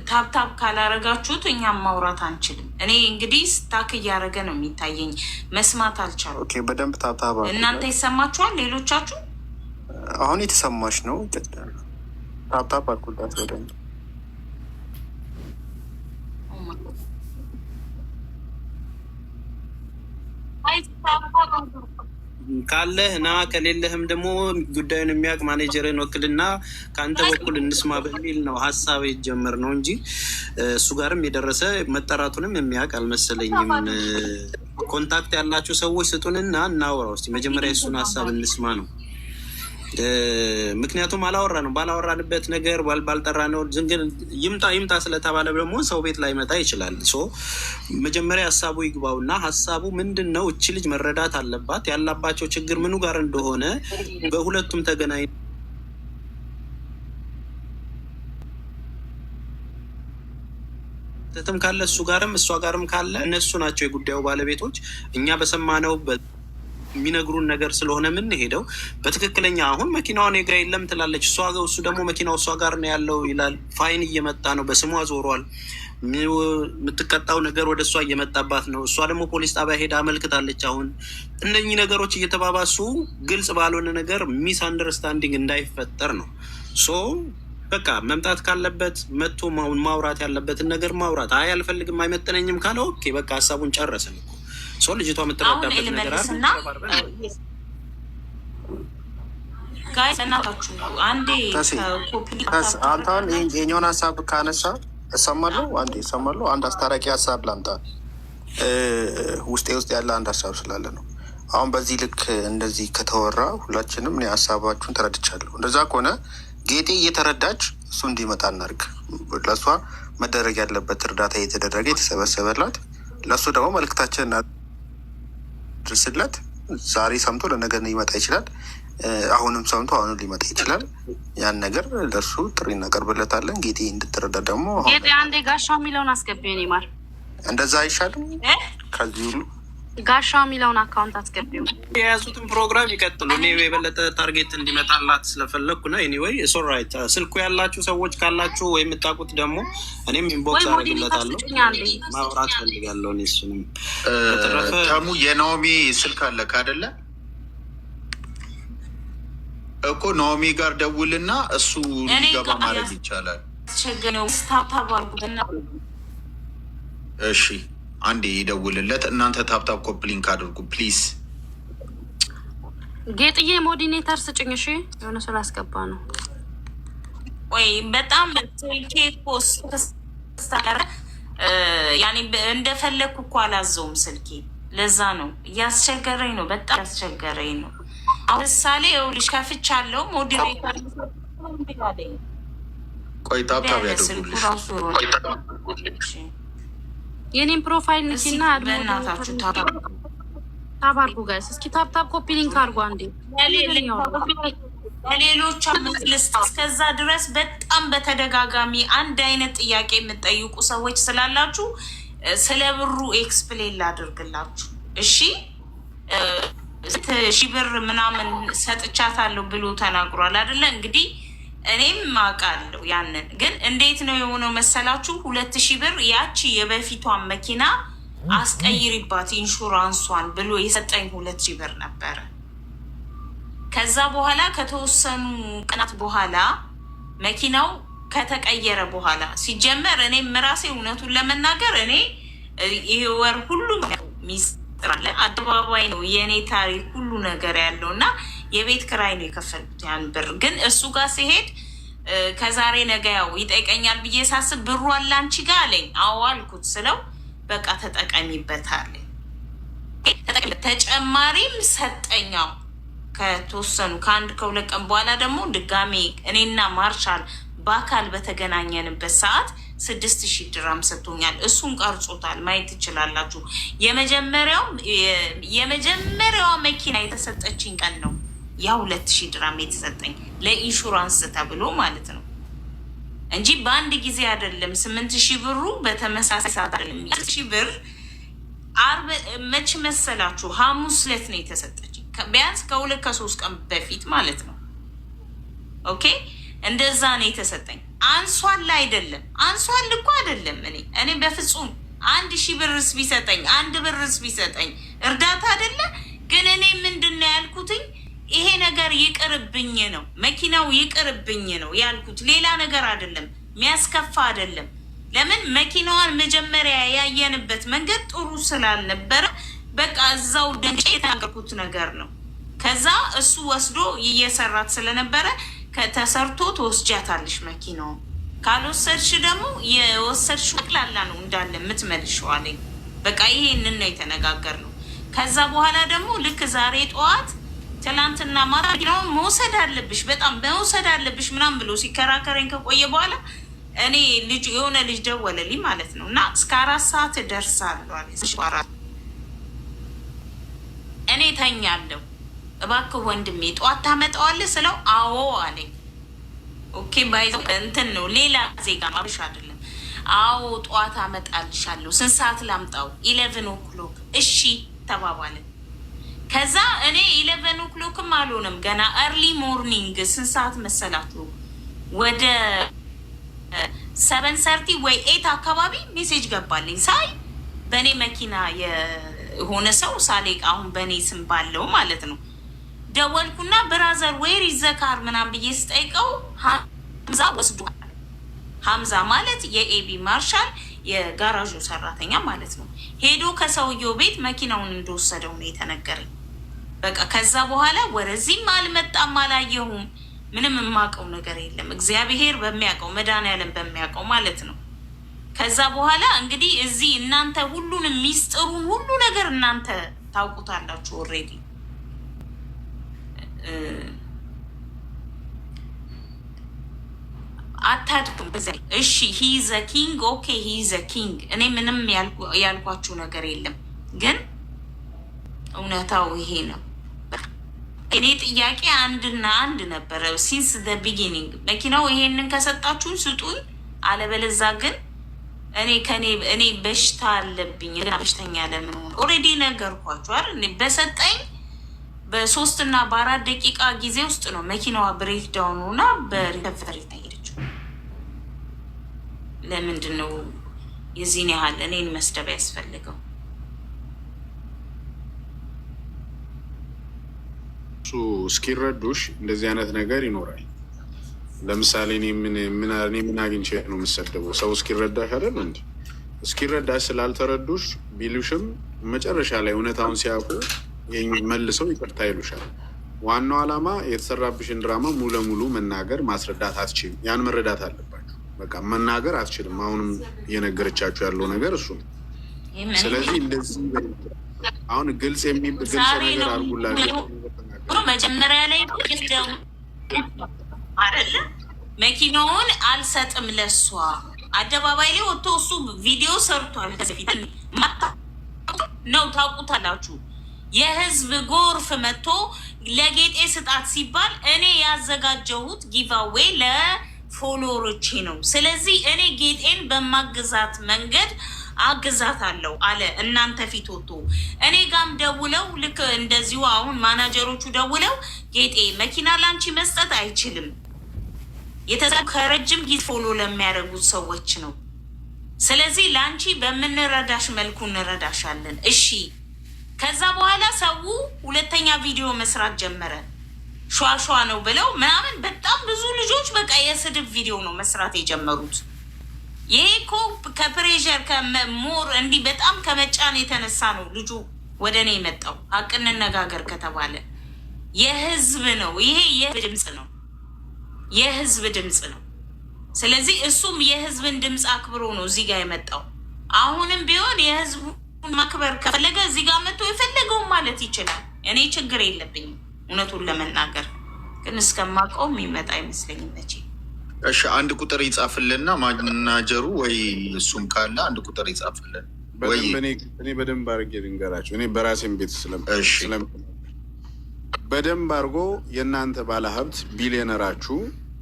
S3: ታብታብ ካላረጋችሁት እኛም ማውራት አንችልም። እኔ እንግዲህ ስታክ እያደረገ ነው የሚታየኝ፣ መስማት አልቻሉ።
S5: ኦኬ፣ በደንብ ታብታብ
S3: እናንተ ይሰማችኋል? ሌሎቻችሁ
S5: አሁን የተሰማች ነው። ታብታብ አልኩላት በደንብ
S1: ካለህ ና፣ ከሌለህም ደግሞ ጉዳዩን የሚያውቅ ማኔጀርን ወክልና ከአንተ በኩል እንስማ በሚል ነው ሀሳብ የጀመር ነው እንጂ እሱ ጋርም የደረሰ መጠራቱንም የሚያውቅ አልመሰለኝም። ኮንታክት ያላችሁ ሰዎች ስጡንና እናወራ ውስጥ መጀመሪያ የሱን ሀሳብ እንስማ ነው። ምክንያቱም አላወራ ነው ባላወራንበት ነገር ባልጠራ ነው ዝንግን ይምጣ ስለተባለ ደግሞ ሰው ቤት ላይ መጣ ይችላል። መጀመሪያ ሀሳቡ ይግባውና ሀሳቡ ምንድን ነው? እቺ ልጅ መረዳት አለባት። ያላባቸው ችግር ምኑ ጋር እንደሆነ በሁለቱም ተገናኝ ትም ካለ እሱ ጋርም እሷ ጋርም ካለ እነሱ ናቸው የጉዳዩ ባለቤቶች። እኛ በሰማነው የሚነግሩን ነገር ስለሆነ የምንሄደው በትክክለኛ አሁን መኪናዋ እኔ ጋ የለም ትላለች እሱ ደግሞ መኪናው እሷ ጋር ነው ያለው ይላል። ፋይን እየመጣ ነው፣ በስሟ ዞሯል። የምትቀጣው ነገር ወደ እሷ እየመጣባት ነው። እሷ ደግሞ ፖሊስ ጣቢያ ሄዳ አመልክታለች። አሁን እነኚህ ነገሮች እየተባባሱ ግልጽ ባልሆነ ነገር ሚስ አንደርስታንዲንግ እንዳይፈጠር ነው። በቃ መምጣት ካለበት መጥቶ ማውራት ያለበትን ነገር ማውራት። አይ አልፈልግም አይመጠነኝም ካለ ኦኬ በቃ ሀሳቡን ጨረስን እኮ ልጅቷ የምትረዳበት ነገር
S5: አንተን የኛውን ሀሳብ ካነሳ እሰማለሁ። አንድ አስታራቂ ሀሳብ ላምጣ። ውስጥ ያለ አንድ ሀሳብ ስላለ ነው። አሁን በዚህ ልክ እንደዚህ ከተወራ ሁላችንም እኔ ሀሳባችሁን ተረድቻለሁ። እንደዛ ከሆነ ጌጤ እየተረዳች እሱ እንዲመጣ እናድርግ። ለእሷ መደረግ ያለበት እርዳታ እየተደረገ የተሰበሰበላት፣ ለእሱ ደግሞ መልእክታችን ድርስለት። ዛሬ ሰምቶ ለነገ ሊመጣ ይችላል። አሁንም ሰምቶ አሁንም ሊመጣ ይችላል። ያን ነገር ለእሱ ጥሪ እናቀርብለታለን። ጌጤ እንድትረዳ ደግሞ
S6: ጌጤ አንዴ ጋሻ የሚለውን አስገቢው። ማር
S5: እንደዛ አይሻልም? ከዚህ ሁሉ
S6: ጋሻ የሚለውን አካውንት አስገቢው።
S1: የያዙትን ፕሮግራም ይቀጥሉ። እኔ የበለጠ ታርጌት እንዲመጣላት ስለፈለግኩ ነው። ኤኒዌይ ሶራይት ስልኩ ያላችሁ ሰዎች ካላችሁ ወይ የምታውቁት ደግሞ እኔም ኢንቦክስ አደርግለታለሁ። ማውራት ፈልጋለሁ። እሱንም
S2: ተሙ የናኦሚ ስልክ አለክ አይደለ እኮ ናኦሚ ጋር ደውልና እሱ ሊገባ ማድረግ ይቻላል። እሺ አንዴ ይደውልለት። እናንተ ታፕታፕ ኮፕሊንክ አድርጉ ፕሊዝ።
S6: ጌጥዬ ሞዲኔተር ስጭኝ እሺ። የሆነ ሰው ላስገባ ነው።
S3: ወይ በጣም ስልኬ ፖስት ስታረ ያኔ እንደፈለግኩ እኮ አላዘውም ስልኬ። ለዛ ነው እያስቸገረኝ ነው፣ በጣም ያስቸገረኝ ነው። አሁን ምሳሌ ይኸውልሽ ከፍቻለሁ ሞዲሬተር
S2: ቆይ ታፕታፕ ያድርጉልሽ።
S6: የኔን ፕሮፋይል ንኪና
S3: በእናታችሁ
S6: ታፕ አድርጉ ጋይስ። እስኪ ታፕታፕ ኮፒ ሊንክ አድርጉ አንዴ
S3: ለሌሎች ልስጥ። እስከዛ ድረስ በጣም በተደጋጋሚ አንድ አይነት ጥያቄ የምትጠይቁ ሰዎች ስላላችሁ ስለ ብሩ ኤክስፕሌን ላድርግላችሁ። እሺ 1000 ብር ምናምን ሰጥቻታለሁ ብሎ ተናግሯል አይደለ? እንግዲህ እኔም አውቃለሁ ያንን። ግን እንዴት ነው የሆነው መሰላችሁ? 2000 ብር ያቺ የበፊቷን መኪና አስቀይሪባት ኢንሹራንሷን ብሎ የሰጠኝ 2000 ብር ነበረ። ከዛ በኋላ ከተወሰኑ ቀናት በኋላ መኪናው ከተቀየረ በኋላ ሲጀመር እኔም ራሴ እውነቱን ለመናገር እኔ ይሄ ወር ሁሉም ሚስጥር አለ፣ አደባባይ ነው የእኔ ታሪክ ሁሉ ነገር ያለው እና የቤት ክራይ ነው የከፈልኩት ያን ብር። ግን እሱ ጋር ሲሄድ ከዛሬ ነገ ያው ይጠይቀኛል ብዬ ሳስብ ብሩ አለ አንቺ ጋር አለኝ። አዎ አልኩት ስለው በቃ ተጠቀሚበት አለኝ። ተጨማሪም ሰጠኛው ከተወሰኑ ከ1-2 ቀን በኋላ ደግሞ ድጋሜ እኔና ማርሻል በአካል በተገናኘንበት ሰዓት 6000 ድራም ሰጥቶኛል። እሱን ቀርጾታል፣ ማየት ትችላላችሁ። የመጀመሪያዋ መኪና የተሰጠችኝ ቀን ነው ያ 2000 ድራም የተሰጠኝ ለኢንሹራንስ ተብሎ ማለት ነው እንጂ በአንድ ጊዜ አይደለም። 8000 ብሩ በተመሳሳይ ሰዓት አይደለም። 1000 ብር አርብ መች መሰላችሁ? ሐሙስ ዕለት ነው የተሰጠችኝ። ቢያንስ ከ2-3 ቀን በፊት ማለት ነው። ኦኬ እንደዛ ነው የተሰጠኝ። አንሷል አይደለም፣ አንሷል እኮ አይደለም። እኔ በፍጹም 1000 ብርስ ቢሰጠኝ 1 ብርስ ቢሰጠኝ እርዳታ አይደለ? ግን እኔ ምንድን ነው ያልኩትኝ? ይሄ ነገር ይቅርብኝ ነው፣ መኪናው ይቅርብኝ ነው ያልኩት። ሌላ ነገር አይደለም፣ የሚያስከፋ አይደለም። ለምን መኪናዋን መጀመሪያ ያየንበት መንገድ ጥሩ ስላልነበረ በቃ እዛው ደንቄ የተናገርኩት ነገር ነው። ከዛ እሱ ወስዶ እየሰራት ስለነበረ ከተሰርቶ ትወስጃታለሽ መኪናው፣ ካልወሰድሽ ደግሞ የወሰድሽ ጠቅላላ ነው እንዳለ የምትመልሺው አለኝ። በቃ ይሄንን ነው የተነጋገርነው። ከዛ በኋላ ደግሞ ልክ ዛሬ ጠዋት ትላንትና ማታ መኪናውን መውሰድ አለብሽ በጣም መውሰድ አለብሽ ምናምን ብሎ ሲከራከረኝ ከቆየ በኋላ እኔ የሆነ ልጅ ደወለልኝ ማለት ነው እና እስከ 4 ሰዓት እደርሳለሁ አለ። እኔ ተኛለሁ። እባክህ ወንድሜ ጠዋት ታመጣዋለህ ስለው አዎ አለኝ። ኦኬ ባይዘው እንትን ነው ሌላ ዜጋ ነው አብሽ አይደለም። አዎ ጠዋት አመጣልሻለሁ። ስንት ሰዓት ላምጣው? 11 o'clock እሺ ተባባልን። ከዛ እኔ 11 o'clockም አልሆነም ገና early morning ስንት ሰዓት መሰላችሁ? ወደ 7:30 ወይ 8 አካባቢ ሜሴጅ ገባልኝ። ሳይ በእኔ መኪና የሆነ ሰው ሳሌቅ አሁን በእኔ ስም ባለው ማለት ነው። ደወልኩና ብራዘር ዌር ኢዝ ዘ ካር ምናምን ብዬ ስጠይቀው ሀምዛ ወስዷል። ሀምዛ ማለት የኤቢ ማርሻል የጋራዡ ሰራተኛ ማለት ነው። ሄዶ ከሰውየው ቤት መኪናውን እንደወሰደው ነው የተነገረኝ። በቃ ከዛ በኋላ ወደዚህም አልመጣም፣ አላየሁም። ምንም የማውቀው ነገር የለም። እግዚአብሔር በሚያውቀው መድኃኒዓለም በሚያውቀው ማለት ነው። ከዛ በኋላ እንግዲህ እዚህ እናንተ ሁሉንም ሚስጥሩን ሁሉ ነገር እናንተ ታውቁታላችሁ ኦልሬዲ። አታድኩም በዛ። እሺ ሂዘ ኪንግ ኦኬ ሂዘ ኪንግ። እኔ ምንም ያልኳችሁ ነገር የለም፣ ግን እውነታው ይሄ ነው። እኔ ጥያቄ አንድና አንድ ነበረ ሲንስ ደ ቢጊኒንግ። መኪናው ይሄንን ከሰጣችሁን ስጡኝ፣ አለበለዛ ግን እኔ በሽታ አለብኝ። በሽተኛ ለምን ሆነ? ኦልሬዲ ነገርኳችሁ አይደል? በሰጠኝ በ3 እና በ4 ደቂቃ ጊዜ ውስጥ ነው መኪናዋ ብሬክ ዳውን ሆና በሪከቨሪ ሄደችው። ለምንድን ነው የዚህን ያህል እኔን መስደብ ያስፈልገው?
S4: እሱ እስኪረዱሽ እንደዚህ አይነት ነገር ይኖራል። ለምሳሌ እኔ ምን አግኝቼ ነው የምሰደበው? ሰው እስኪረዳሽ አይደል እንዲ እስኪረዳሽ ስላልተረዱሽ ቢሉሽም መጨረሻ ላይ እውነታውን ሲያውቁ መልሰው ይቅርታ ይሉሻል። ዋናው ዓላማ የተሰራብሽን ድራማ ሙሉ ለሙሉ መናገር ማስረዳት አትችልም። ያን መረዳት አለባችሁ። በቃ መናገር አትችልም። አሁንም እየነገረቻችሁ ያለው ነገር እሱ ነው። ስለዚህ እንደዚህ አሁን ግልጽ ነገር አድርጉላችሁ።
S3: መጀመሪያ ላይ አይደለ መኪናውን አልሰጥም ለሷ አደባባይ ላይ ወጥቶ እሱ ቪዲዮ ሰርቷል። ከፊት ነው ታውቁታላችሁ። የህዝብ ጎርፍ መጥቶ ለጌጤ ስጣት ሲባል እኔ ያዘጋጀሁት ጊቫዌይ ለፎሎወሮቼ ነው። ስለዚህ እኔ ጌጤን በማግዛት መንገድ አግዛት አለው አለ። እናንተ ፊት ወጥቶ እኔ ጋም ደውለው ልክ እንደዚሁ አሁን ማናጀሮቹ ደውለው ጌጤ መኪና ላንቺ መስጠት አይችልም ከረጅም ጊዜ ፎሎ ለሚያደርጉት ሰዎች ነው። ስለዚህ ለአንቺ በምንረዳሽ መልኩ እንረዳሻለን። እሺ። ከዛ በኋላ ሰው ሁለተኛ ቪዲዮ መስራት ጀመረ። ሿሿ ነው ብለው ምናምን በጣም ብዙ ልጆች በቃ የስድብ ቪዲዮ ነው መስራት የጀመሩት። ይሄ እኮ ከፕሬዠር ከሞር እንዲህ በጣም ከመጫን የተነሳ ነው ልጁ ወደ እኔ የመጣው። ሀቅ እንነጋገር ከተባለ የህዝብ ነው ይሄ፣ የህዝብ ድምፅ ነው፣ የህዝብ ድምፅ ነው። ስለዚህ እሱም የህዝብን ድምፅ አክብሮ ነው እዚህ ጋር የመጣው። አሁንም ቢሆን የህዝቡን ማክበር ከፈለገ እዚህ ጋር መጥቶ የፈለገውን ማለት ይችላል። እኔ ችግር የለብኝም። እውነቱን ለመናገር ግን እስከማውቀው የሚመጣ አይመስለኝም መቼ።
S2: እሺ፣ አንድ ቁጥር ይጻፍልና ማናጀሩ ወይ እሱም ካለ አንድ ቁጥር ይጻፍልን።
S4: እኔ በደንብ አድርጌ ልንገራቸው። እኔ በራሴን ቤት በደንብ አድርጎ የእናንተ ባለሀብት ቢሊዮነራችሁ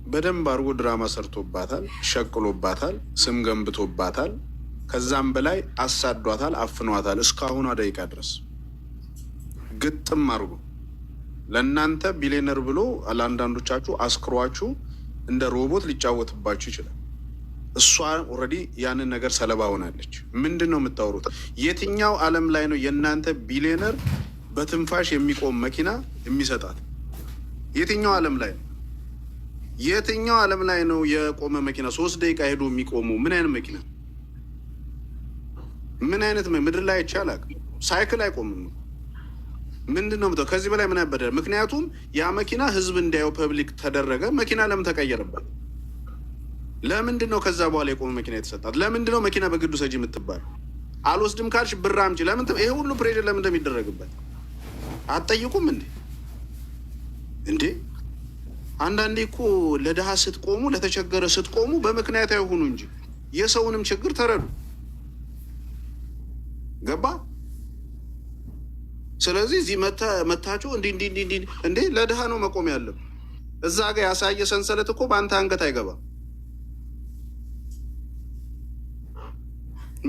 S4: በደንብ አድርጎ ድራማ ሰርቶባታል፣ ሸቅሎባታል፣ ስም ገንብቶባታል። ከዛም በላይ አሳዷታል፣ አፍኗታል። እስካሁኗ ደቂቃ ድረስ ግጥም አድርጎ ለእናንተ ቢሊዮነር ብሎ ለአንዳንዶቻችሁ አስክሯችሁ እንደ ሮቦት ሊጫወትባችሁ ይችላል። እሷ ኦልሬዲ ያንን ነገር ሰለባ ሆናለች። ምንድን ነው የምታወሩት? የትኛው ዓለም ላይ ነው የእናንተ ቢሊዮነር በትንፋሽ የሚቆም መኪና የሚሰጣት? የትኛው ዓለም ላይ ነው? የትኛው ዓለም ላይ ነው የቆመ መኪና 3 ደቂቃ ሄዶ የሚቆሙ? ምን አይነት መኪና? ምን አይነት ምድር ላይ ይቻላል? ሳይክል አይቆምም። ምንድን ነው ምተው? ከዚህ በላይ ምን ያበዳል? ምክንያቱም ያ መኪና ህዝብ እንዲያየው ፐብሊክ ተደረገ። መኪና ለምን ተቀየረበት? ለምንድን ነው ከዛ በኋላ የቆመ መኪና የተሰጣት? ለምንድን ነው መኪና በግዱ ሰጂ የምትባል? አልወስድም ካልሽ ብር አምጪ። ለምን ይሄ ሁሉ ፕሬሽር ለምን እንደሚደረግበት አትጠይቁም እንዴ? እንዴ አንዳንዴ እኮ ለድሃ ስትቆሙ፣ ለተቸገረ ስትቆሙ በምክንያት አይሆኑ እንጂ የሰውንም ችግር ተረዱ። ገባ? ስለዚህ እዚህ መታችሁ እንዴ ለድሃ ነው መቆም ያለብን። እዛ ጋር ያሳየ ሰንሰለት እኮ በአንተ አንገት አይገባም።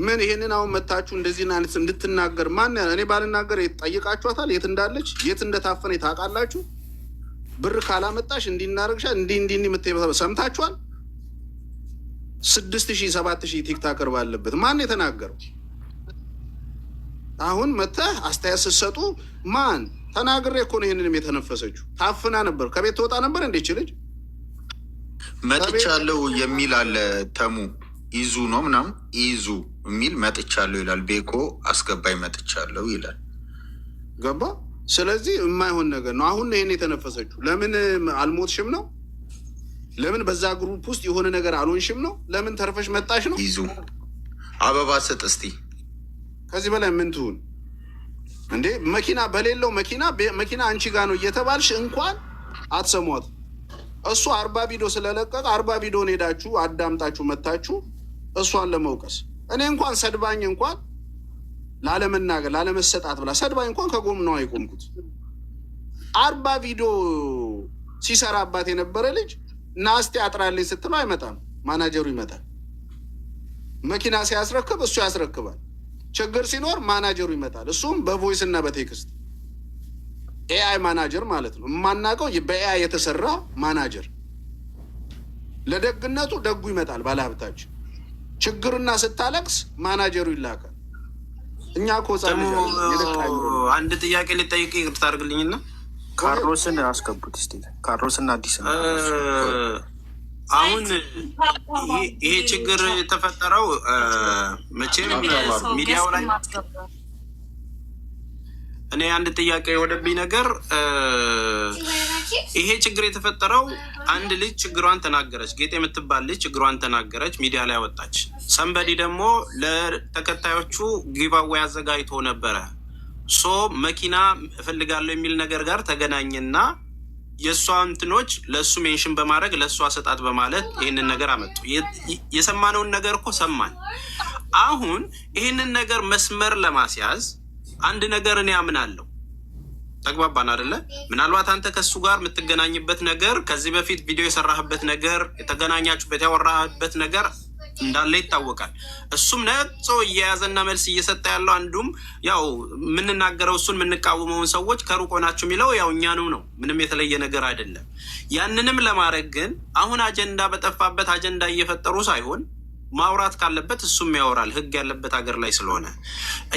S4: ምን ይሄንን አሁን መታችሁ እንደዚህ አይነት እንድትናገር ማን እኔ ባልናገር ጠይቃችኋታል? የት እንዳለች የት እንደታፈነ ታውቃላችሁ? ብር ካላመጣሽ እንዲናረግሻ እንዲህ የምትይበ ሰምታችኋል? 6000 7000 ቲክታከር ባለበት ማን የተናገረው? አሁን መተህ አስተያየት ስትሰጡ ማን ተናግሬ እኮ ነው ይሄንንም የተነፈሰችው። ታፍና ነበር። ከቤት ትወጣ ነበር እንዴች ልጅ
S2: መጥቻለሁ የሚል አለ። ተሙ ይዙ ነው ምናምን ይዙ የሚል መጥቻለሁ ይላል። ቤኮ አስገባኝ መጥቻለሁ ይላል።
S4: ገባ? ስለዚህ የማይሆን ነገር ነው። አሁን ይሄን የተነፈሰችው ለምን አልሞትሽም ነው? ለምን በዛ ግሩፕ ውስጥ የሆነ ነገር አልሆንሽም ነው? ለምን ተርፈሽ መጣሽ ነው?
S2: ይዙ አበባ ስጥ እስቲ።
S4: ከዚህ በላይ ምን ትሁን እንዴ? መኪና በሌለው መኪና አንቺ ጋር ነው እየተባልሽ እንኳን አትሰሟት። እሱ 40 ቪዲዮ ስለለቀቀ 40 ቪዲዮን ሄዳችሁ አዳምጣችሁ መታችሁ እሷን ለመውቀስ። እኔ እንኳን ሰድባኝ እንኳን ላለመናገር ላለመሰጣት ብላ ሰድባኝ እንኳን ከጎም ነው አይቆምኩት። 40 ቪዲዮ ሲሰራባት የነበረ ልጅ ናስቲ አጥራለኝ ስትለው አይመጣም። ማናጀሩ ይመጣል። መኪና ሲያስረክብ እሱ ያስረክባል። ችግር ሲኖር ማናጀሩ ይመጣል። እሱም በቮይስ እና በቴክስት ኤአይ ማናጀር ማለት ነው። የማናውቀው በኤአይ የተሰራ ማናጀር። ለደግነቱ ደጉ ይመጣል ባለሀብታችን። ችግርና ስታለቅስ ማናጀሩ ይላካል። እኛ እኮ
S1: አንድ ጥያቄ ልጠይቅ፣ ይቅርታ አድርግልኝና
S5: ካርሎስን አስገቡት ስ ካርሎስና አዲስ
S1: አሁን ይሄ ችግር የተፈጠረው መቼም ሚዲያው ላይ እኔ አንድ ጥያቄ የወደብኝ ነገር ይሄ ችግር የተፈጠረው አንድ ልጅ ችግሯን ተናገረች፣ ጌጤ የምትባል ልጅ ችግሯን ተናገረች፣ ሚዲያ ላይ ወጣች። ሰንበዲ ደግሞ ለተከታዮቹ ጊቫዌይ አዘጋጅቶ ነበረ። ሶ መኪና እፈልጋለሁ የሚል ነገር ጋር ተገናኘና የእሷ እንትኖች ለእሱ ሜንሽን በማድረግ ለእሷ ሰጣት በማለት ይህንን ነገር አመጡ። የሰማነውን ነገር እኮ ሰማን። አሁን ይህንን ነገር መስመር ለማስያዝ አንድ ነገር እኔ አምናለሁ። ተግባባን አይደለ? ምናልባት አንተ ከሱ ጋር የምትገናኝበት ነገር ከዚህ በፊት ቪዲዮ የሰራህበት ነገር የተገናኛችሁበት ያወራህበት ነገር እንዳለ ይታወቃል። እሱም ነጾ እየያዘና መልስ እየሰጠ ያለው አንዱም ያው የምንናገረው እሱን የምንቃወመውን ሰዎች ከሩቅ ሆናችሁ የሚለው ያው እኛኑ ነው። ምንም የተለየ ነገር አይደለም። ያንንም ለማድረግ ግን አሁን አጀንዳ በጠፋበት አጀንዳ እየፈጠሩ ሳይሆን ማውራት ካለበት እሱም ያወራል። ህግ ያለበት ሀገር ላይ ስለሆነ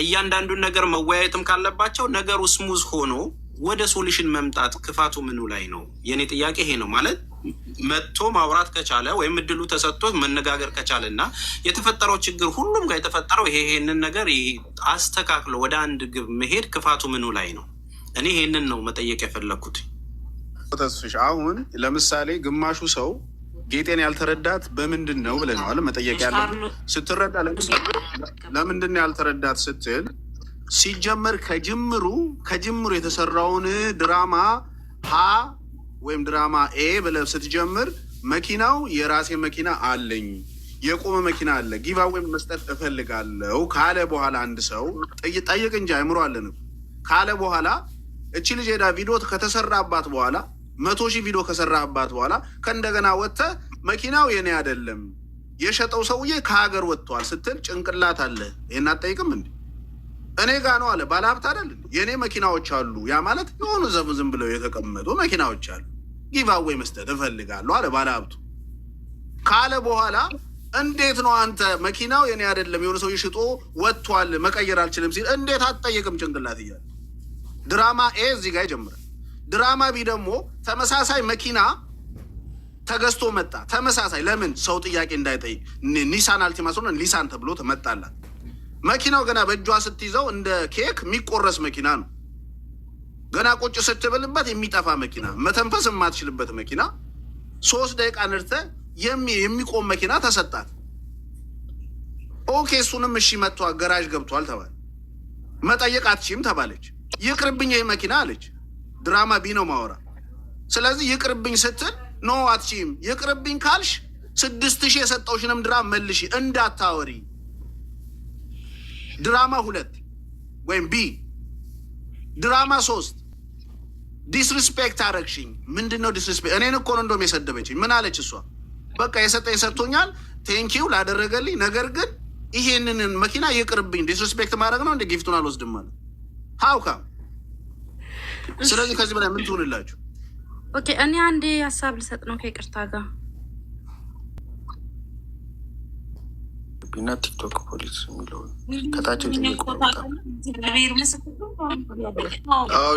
S1: እያንዳንዱን ነገር መወያየትም ካለባቸው ነገሩ ስሙዝ ሆኖ ወደ ሶሉሽን መምጣት ክፋቱ ምኑ ላይ ነው? የኔ ጥያቄ ይሄ ነው። ማለት መጥቶ ማውራት ከቻለ ወይም እድሉ ተሰጥቶ መነጋገር ከቻለ እና የተፈጠረው ችግር ሁሉም ጋር የተፈጠረው ይሄንን ነገር አስተካክሎ ወደ አንድ ግብ መሄድ ክፋቱ ምኑ ላይ ነው? እኔ ይሄንን ነው መጠየቅ የፈለግኩት።
S4: ተስፍሽ አሁን ለምሳሌ ግማሹ ሰው ጌጤን ያልተረዳት በምንድን ነው ብለነዋል። መጠየቅ ያለ ስትረዳ ለምንድን ነው ያልተረዳት ስትል ሲጀመር ከጅምሩ የተሰራውን ድራማ ሀ ወይም ድራማ ኤ ብለህ ስትጀምር መኪናው የራሴ መኪና አለኝ፣ የቆመ መኪና አለ፣ ጊቫዌይ መስጠት እፈልጋለሁ ካለ በኋላ አንድ ሰው ጠይቅ እንጂ አይምሮ አለን ካለ በኋላ እቺ ልጅ ሄዳ ቪዲዮ ከተሰራባት በኋላ 100,000 ቪዲዮ ከሰራባት በኋላ ከእንደገና ወጥተህ መኪናው የኔ አይደለም የሸጠው ሰውዬ ከሀገር ወጥቷል ስትል ጭንቅላት አለ። ይሄን አትጠይቅም እንዴ? እኔ ጋ ነው አለ። ባለሀብት አይደል? የኔ መኪናዎች አሉ። ያ ማለት የሆኑ ዝም ብለው የተቀመጡ መኪናዎች አሉ። ጊቫዌይ መስጠት እፈልጋለሁ አለ ባለሀብቱ ካለ በኋላ እንዴት ነው አንተ መኪናው የኔ አይደለም የሆነ ሰውዬ ሽጦ ወጥቷል መቀየር አልችልም ሲል እንዴት አትጠይቅም? ጭንቅላት እያለ ድራማ ኤ እዚህ ጋር ይጀምራል። ድራማ ቢ ደግሞ ተመሳሳይ መኪና ተገዝቶ መጣ። ተመሳሳይ ለምን ሰው ጥያቄ እንዳይጠይቅ ኒሳን አልቲማ ስለሆነ ኒሳን ተብሎ ተመጣላት። መኪናው ገና በእጇ ስትይዘው እንደ ኬክ የሚቆረስ መኪና ነው። ገና ቁጭ ስትብልበት የሚጠፋ መኪና፣ መተንፈስ የማትችልበት መኪና 3 ደቂቃ ንርተህ የሚቆም መኪና ተሰጣት። ኦኬ እሱንም እሺ መጥቷል፣ ገራዥ ገብቷል ተባለ። መጠየቅ አትችይም ተባለች። ይቅርብኝ ይህ መኪና አለች። ድራማ ቢ ነው ማወራ። ስለዚህ ይቅርብኝ ስትል ኖ አትችይም። ይቅርብኝ ካልሽ 6,000 የሰጠውሽንም ድራማ መልሺ እንዳታወሪ። ድራማ 2 ወይም ቢ። ድራማ 3 ዲስሪስፔክት አረግሽኝ። ምንድን ነው ዲስሪስፔክት? እኔን እኮ ነው እንደውም የሰደበችኝ። ምን አለች እሷ? በቃ የሰጠኝ ሰጥቶኛል፣ ቴንኪው ላደረገልኝ፣ ነገር ግን ይሄንን መኪና ይቅርብኝ። ዲስሪስፔክት ማድረግ ነው እንደ ጊፍቱን አልወስድም ማለት ሀውካ። ስለዚህ ከዚህ በላይ ምን ትሆንላችሁ?
S6: ኦኬ እኔ አንዴ ሀሳብ ልሰጥ ነው ከይቅርታ ጋር
S5: ቢና ቲክቶክ ፖሊስ የሚለው ከታችን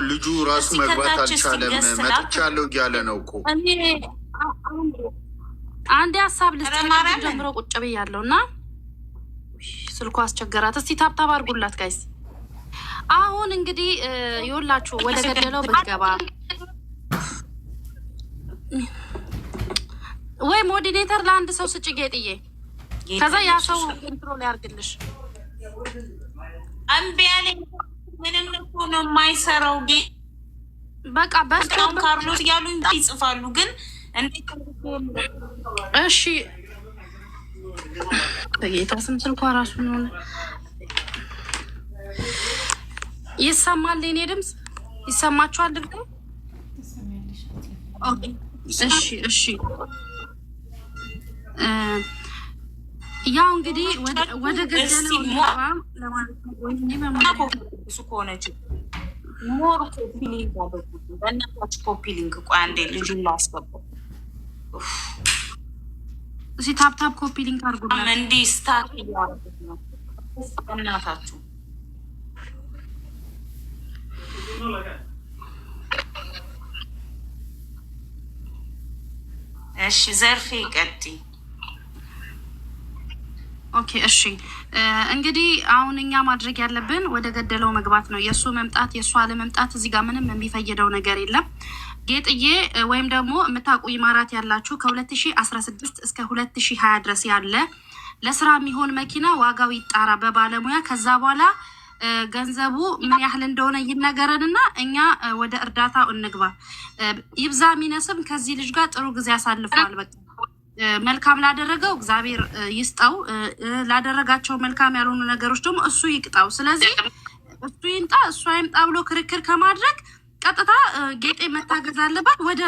S2: ልጁ ራሱ መግባት አልቻለም። መጥቻለሁ እያለ ነው እኮ።
S6: አንዴ ሀሳብ ልስጥ ጀምሮ ቁጭ ብያለሁ እና ስልኩ አስቸገራት። እስቲ ታብታብ አድርጉላት ጋይስ። አሁን እንግዲህ ይኸውላችሁ ወደ ገደለው ብትገባ ወይ ሞዲኔተር ለአንድ ሰው ስጭ ጌጥዬ፣ ከዛ ያ ሰው ኮንትሮል ያርግልሽ።
S3: እምቢ አለኝ። ምንም እኮ ነው የማይሰራው።
S6: በቃ በስቶም
S3: ካርሎስ እያሉኝ ይጽፋሉ፣ ግን እንዴት
S6: እሺ በጌታ ስም ስልኳ ራሱ ነው ይሰማል። የኔ ድምፅ ይሰማችኋል? ድምፅ እሺ ያው እንግዲህ ወደ ገደለው ለማለት ነው።
S3: እሱ ከሆነች ሞር ኮፒሊንግ አደረጉት። በእናታችሁ ኮፒሊንግ። ቆይ አንዴ ልጁን ላስገባው።
S6: እዚህ ታፕታፕ ኮፒሊንግ አድርጉላት።
S3: እንዲህ ስታክ እያደረጉት ነው። በእናታችሁ እሺ ዘርፌ ቀጥይ።
S6: ኦኬ እሺ እንግዲህ አሁን እኛ ማድረግ ያለብን ወደ ገደለው መግባት ነው። የእሱ መምጣት የእሱ አለመምጣት እዚህ ጋር ምንም የሚፈይደው ነገር የለም። ጌጥዬ ወይም ደግሞ የምታውቁ ኢማራት ያላችሁ ከ2016 እስከ 2020 ድረስ ያለ ለስራ የሚሆን መኪና ዋጋው ይጣራ በባለሙያ። ከዛ በኋላ ገንዘቡ ምን ያህል እንደሆነ ይነገረንና እኛ ወደ እርዳታው እንግባ። ይብዛ ሚነስም ከዚህ ልጅ ጋር ጥሩ ጊዜ አሳልፈዋል። በቃ መልካም ላደረገው እግዚአብሔር ይስጠው፣ ላደረጋቸው መልካም ያልሆኑ ነገሮች ደግሞ እሱ ይቅጣው። ስለዚህ እሱ ይምጣ እሱ አይምጣ ብሎ ክርክር ከማድረግ ቀጥታ ጌጤ መታገዝ አለባት። ወደ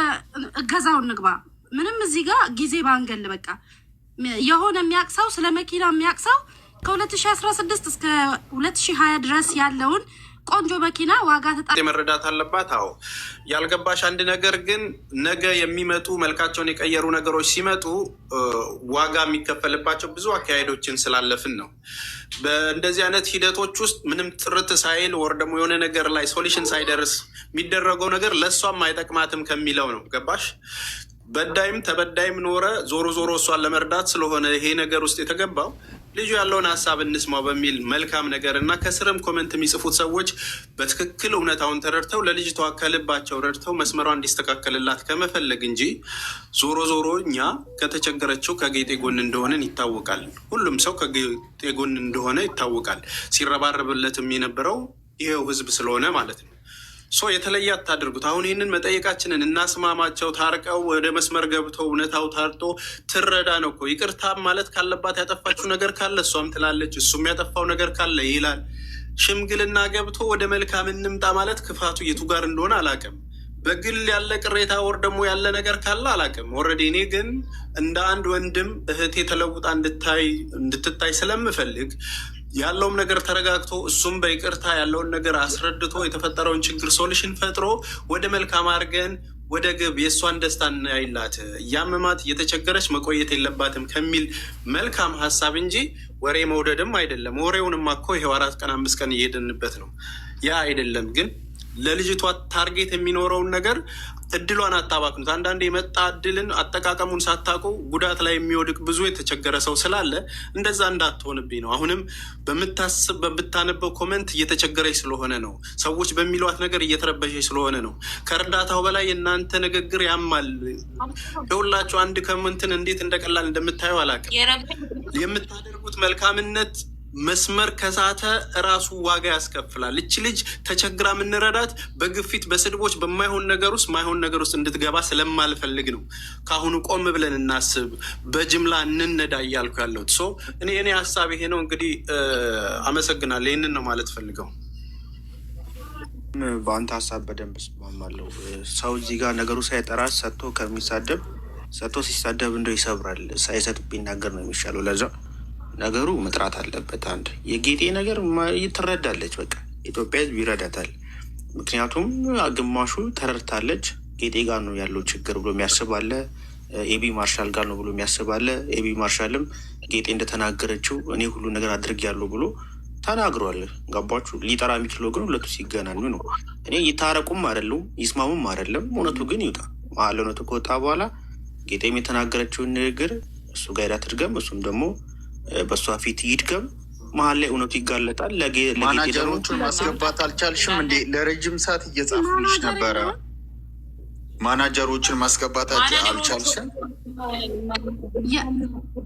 S6: እገዛው እንግባ። ምንም እዚህ ጋር ጊዜ ባንገል። በቃ የሆነ የሚያቅሰው ስለ መኪና የሚያቅሰው ከ2016 እስከ 2020 ድረስ ያለውን ቆንጆ መኪና ዋጋ
S1: መረዳት አለባት። አዎ ያልገባሽ አንድ ነገር ግን ነገ የሚመጡ መልካቸውን የቀየሩ ነገሮች ሲመጡ ዋጋ የሚከፈልባቸው ብዙ አካሄዶችን ስላለፍን ነው። በእንደዚህ አይነት ሂደቶች ውስጥ ምንም ጥርት ሳይል ወር ደግሞ የሆነ ነገር ላይ ሶሉሽን ሳይደርስ የሚደረገው ነገር ለእሷም አይጠቅማትም ከሚለው ነው። ገባሽ? በዳይም ተበዳይም ኖረ ዞሮ ዞሮ እሷን ለመርዳት ስለሆነ ይሄ ነገር ውስጥ የተገባው ልጁ ያለውን ሀሳብ እንስማው በሚል መልካም ነገር እና ከስርም ኮመንት የሚጽፉት ሰዎች በትክክል እውነታውን ተረድተው ለልጅቷ ከልባቸው ረድተው መስመሯ እንዲስተካከልላት ከመፈለግ እንጂ ዞሮ ዞሮ እኛ ከተቸገረችው ከጌጤ ጎን እንደሆነን ይታወቃል። ሁሉም ሰው ከጌጤ ጎን እንደሆነ ይታወቃል። ሲረባረብለትም የነበረው ይሄው ህዝብ ስለሆነ ማለት ነው። የተለየ አታድርጉት። አሁን ይህንን መጠየቃችንን እናስማማቸው። ታርቀው ወደ መስመር ገብተው እውነታው ታርጦ ትረዳ ነው እኮ። ይቅርታ ማለት ካለባት ያጠፋችው ነገር ካለ እሷም ትላለች፣ እሱም ያጠፋው ነገር ካለ ይላል። ሽምግልና ገብቶ ወደ መልካም እንምጣ ማለት ክፋቱ የቱ ጋር እንደሆነ አላውቅም። በግል ያለ ቅሬታ ወር ደግሞ ያለ ነገር ካለ አላውቅም። ኦልሬዲ እኔ ግን እንደ አንድ ወንድም እህቴ ተለውጣ እንድትታይ ስለምፈልግ ያለውም ነገር ተረጋግቶ እሱም በይቅርታ ያለውን ነገር አስረድቶ የተፈጠረውን ችግር ሶሉሽን ፈጥሮ ወደ መልካም አድርገን ወደ ግብ የእሷን ደስታ እናይላት። እያመማት እየተቸገረች መቆየት የለባትም ከሚል መልካም ሀሳብ እንጂ ወሬ መውደድም አይደለም። ወሬውንማ እኮ ይሄው 4 ቀን 5 ቀን እየሄድንበት ነው። ያ አይደለም ግን ለልጅቷ ታርጌት የሚኖረውን ነገር እድሏን አታባክኑት። አንዳንድ የመጣ እድልን አጠቃቀሙን ሳታውቁ ጉዳት ላይ የሚወድቅ ብዙ የተቸገረ ሰው ስላለ እንደዛ እንዳትሆንብኝ ነው። አሁንም በምታነበው ኮመንት እየተቸገረች ስለሆነ ነው። ሰዎች በሚሏት ነገር እየተረበሸች ስለሆነ ነው። ከእርዳታው በላይ የእናንተ ንግግር ያማል። የሁላችሁ አንድ ኮመንትን እንዴት እንደቀላል እንደምታየው አላውቅም። የምታደርጉት መልካምነት መስመር ከሳተ እራሱ ዋጋ ያስከፍላል። እች ልጅ ተቸግራ የምንረዳት በግፊት በስድቦች በማይሆን ነገር ውስጥ ማይሆን ነገር ውስጥ እንድትገባ ስለማልፈልግ ነው። ከአሁኑ ቆም ብለን እናስብ፣ በጅምላ እንነዳ እያልኩ ያለሁት እኔ ሀሳብ ይሄ ነው። እንግዲህ አመሰግናለሁ። ይህንን ነው ማለት ፈልገው።
S5: በአንተ ሀሳብ በደንብ እስማማለሁ። ሰው እዚህ ጋር ነገሩ ሳይጠራ ሰጥቶ ከሚሳደብ ሰጥቶ ሲሳደብ እንደው ይሰብራል። ሳይሰጥ ቢናገር ነው የሚሻለው። ለዛ ነገሩ መጥራት አለበት። አንድ የጌጤ ነገር ትረዳለች። በቃ ኢትዮጵያ ሕዝብ ይረዳታል። ምክንያቱም ግማሹ ተረድታለች። ጌጤ ጋር ነው ያለው ችግር ብሎ የሚያስባለ፣ ኤቢ ማርሻል ጋር ነው ብሎ የሚያስባለ። ኤቢ ማርሻልም ጌጤ እንደተናገረችው እኔ ሁሉ ነገር አድርጌያለሁ ብሎ ተናግሯል። ገባችሁ? ሊጠራ የሚችለው ግን ሁለቱ ሲገናኙ ነው። እኔ ይታረቁም አይደሉም ይስማሙም አይደለም። እውነቱ ግን ይውጣ። መሀል እውነቱ ከወጣ በኋላ ጌጤም የተናገረችውን ንግግር እሱ ጋር አትድገም፣ እሱም ደግሞ በእሷ ፊት ይድገም። መሀል ላይ እውነቱ ይጋለጣል።
S2: ማናጀሮቹን ማስገባት አልቻልሽም እንዴ? ለረጅም ሰዓት እየጻፉልሽ ነበረ። ማናጀሮችን ማስገባት አልቻልሽም?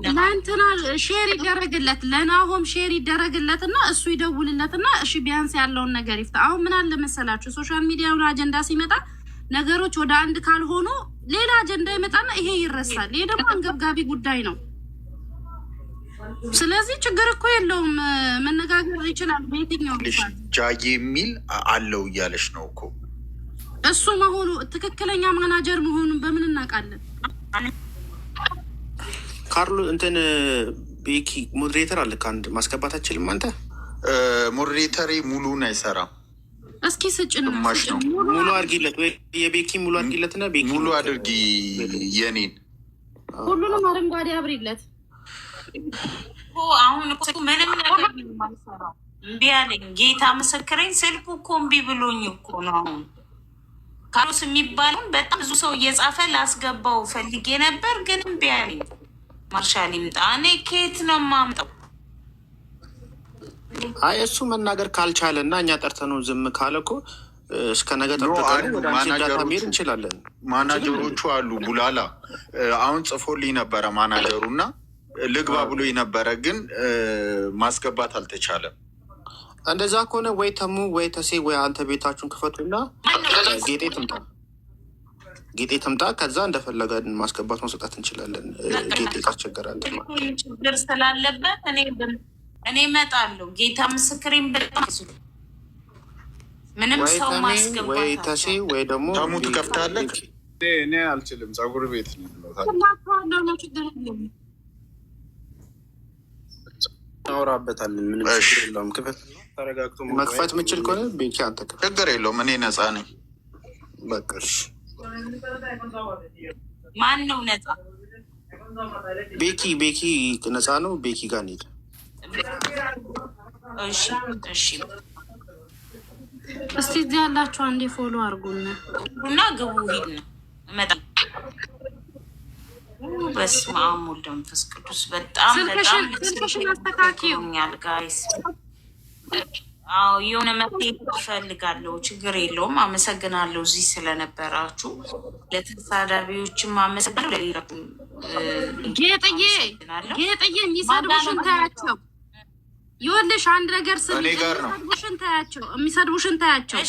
S6: ለእንትና ሼር ይደረግለት፣ ለናሆም ሼር ይደረግለት እና እሱ ይደውልለት እና እሺ ቢያንስ ያለውን ነገር ይፍታ። አሁን ምን አለ መሰላችሁ፣ ሶሻል ሚዲያውን አጀንዳ ሲመጣ ነገሮች ወደ አንድ ካልሆኑ ሌላ አጀንዳ ይመጣና ይሄ ይረሳል። ይሄ ደግሞ አንገብጋቢ ጉዳይ ነው። ስለዚህ ችግር እኮ የለውም፣ መነጋገር ይችላል። በየትኛው
S2: ጃዬ የሚል አለው እያለሽ ነው እኮ።
S6: እሱ መሆኑ ትክክለኛ ማናጀር መሆኑን በምን እናውቃለን?
S5: ካርሎ እንትን ቤኪ ሞዴሬተር አለ ከአንድ ማስገባት አችልም። አንተ
S2: ሞዴሬተሬ ሙሉን አይሰራም።
S6: እስኪ ስጭን
S2: ነው
S5: ሙሉ አድርጊለት፣ ወይ የቤኪ ሙሉ አድርጊለት እና ቤኪ
S2: ሙሉ አድርጊ የኔን
S6: ሁሉንም አረንጓዴ አብሪለት።
S3: አሁን ምንም ነገር የማልሰራው እምቢ አለኝ። ጌታ ምስክሬን፣ ስልኩ እኮ እምቢ ብሎኝ እኮ ነው። አሁን ካሮስ የሚባለውን በጣም ብዙ ሰው እየጻፈ ላስገባው ፈልጌ ነበር፣ ግን እምቢ አለኝ። ማርሻል ይምጣ። እኔ ከየት ነው የማምጣው?
S5: አይ እሱ መናገር ካልቻለ እና እኛ ጠርተነው ዝም ካለ እኮ እስከ ነገ ጠብቀን ወደ አንቺ ዳታ መሄድ እንችላለን።
S2: ማናጀሮቹ አሉ። ቡላላ አሁን ጽፎልኝ ነበረ ማናጀሩ እና ልግባ ብሎ ነበረ፣ ግን ማስገባት አልተቻለም።
S5: እንደዛ ከሆነ ወይ ተሙ ወይ ተሴ ወይ አንተ ቤታችሁን ክፈቱና ጌጤ ትምጣ። ከዛ እንደፈለገ ማስገባት ማስወጣት እንችላለን። ጌጤ ካስቸገራል
S3: ችግር ስላለበት እኔ እመጣለሁ። ጌታ ምስክሬን ምንም ሰው ማስገባት
S5: ወይ ተሴ ወይ ደግሞ
S2: ተሙ ትከፍታለህ።
S4: እኔ አልችልም። ፀጉር ቤት ነው እናወራበታለን። ምንም ችግር የለውም። ክፈት። ተረጋግቶ
S5: መክፈት የምችል ከሆነ ቤኪ አንተ ክፈት።
S2: ችግር የለውም። እኔ ነፃ ነኝ።
S5: በቃ እሺ።
S3: ማን ነው ነፃ?
S5: ቤኪ ነፃ ነው። ቤኪ ጋር እንሂድ።
S3: እሺ
S6: እስቲ እዚህ ያላችሁ አንዴ ፎሎ አድርጉና
S3: ግቡ። ሂድ ነው እመጣለሁ። በስመ አብ ወወልድ ወመንፈስ ቅዱስ። በጣም
S6: ስልክሽን አስተካክዩኛል
S3: ጋይስ። አዎ የሆነ መፍትሄ እፈልጋለሁ። ችግር የለውም። አመሰግናለሁ እዚህ ስለነበራችሁ። ለተሳዳቢዎችም አመሰግናለሁ። ለሌላ
S6: ጌጥዬ የሚሰድቡሽን ታያቸው። ይኸውልሽ አንድ ነገር የሚሰድቡሽን ታያቸው።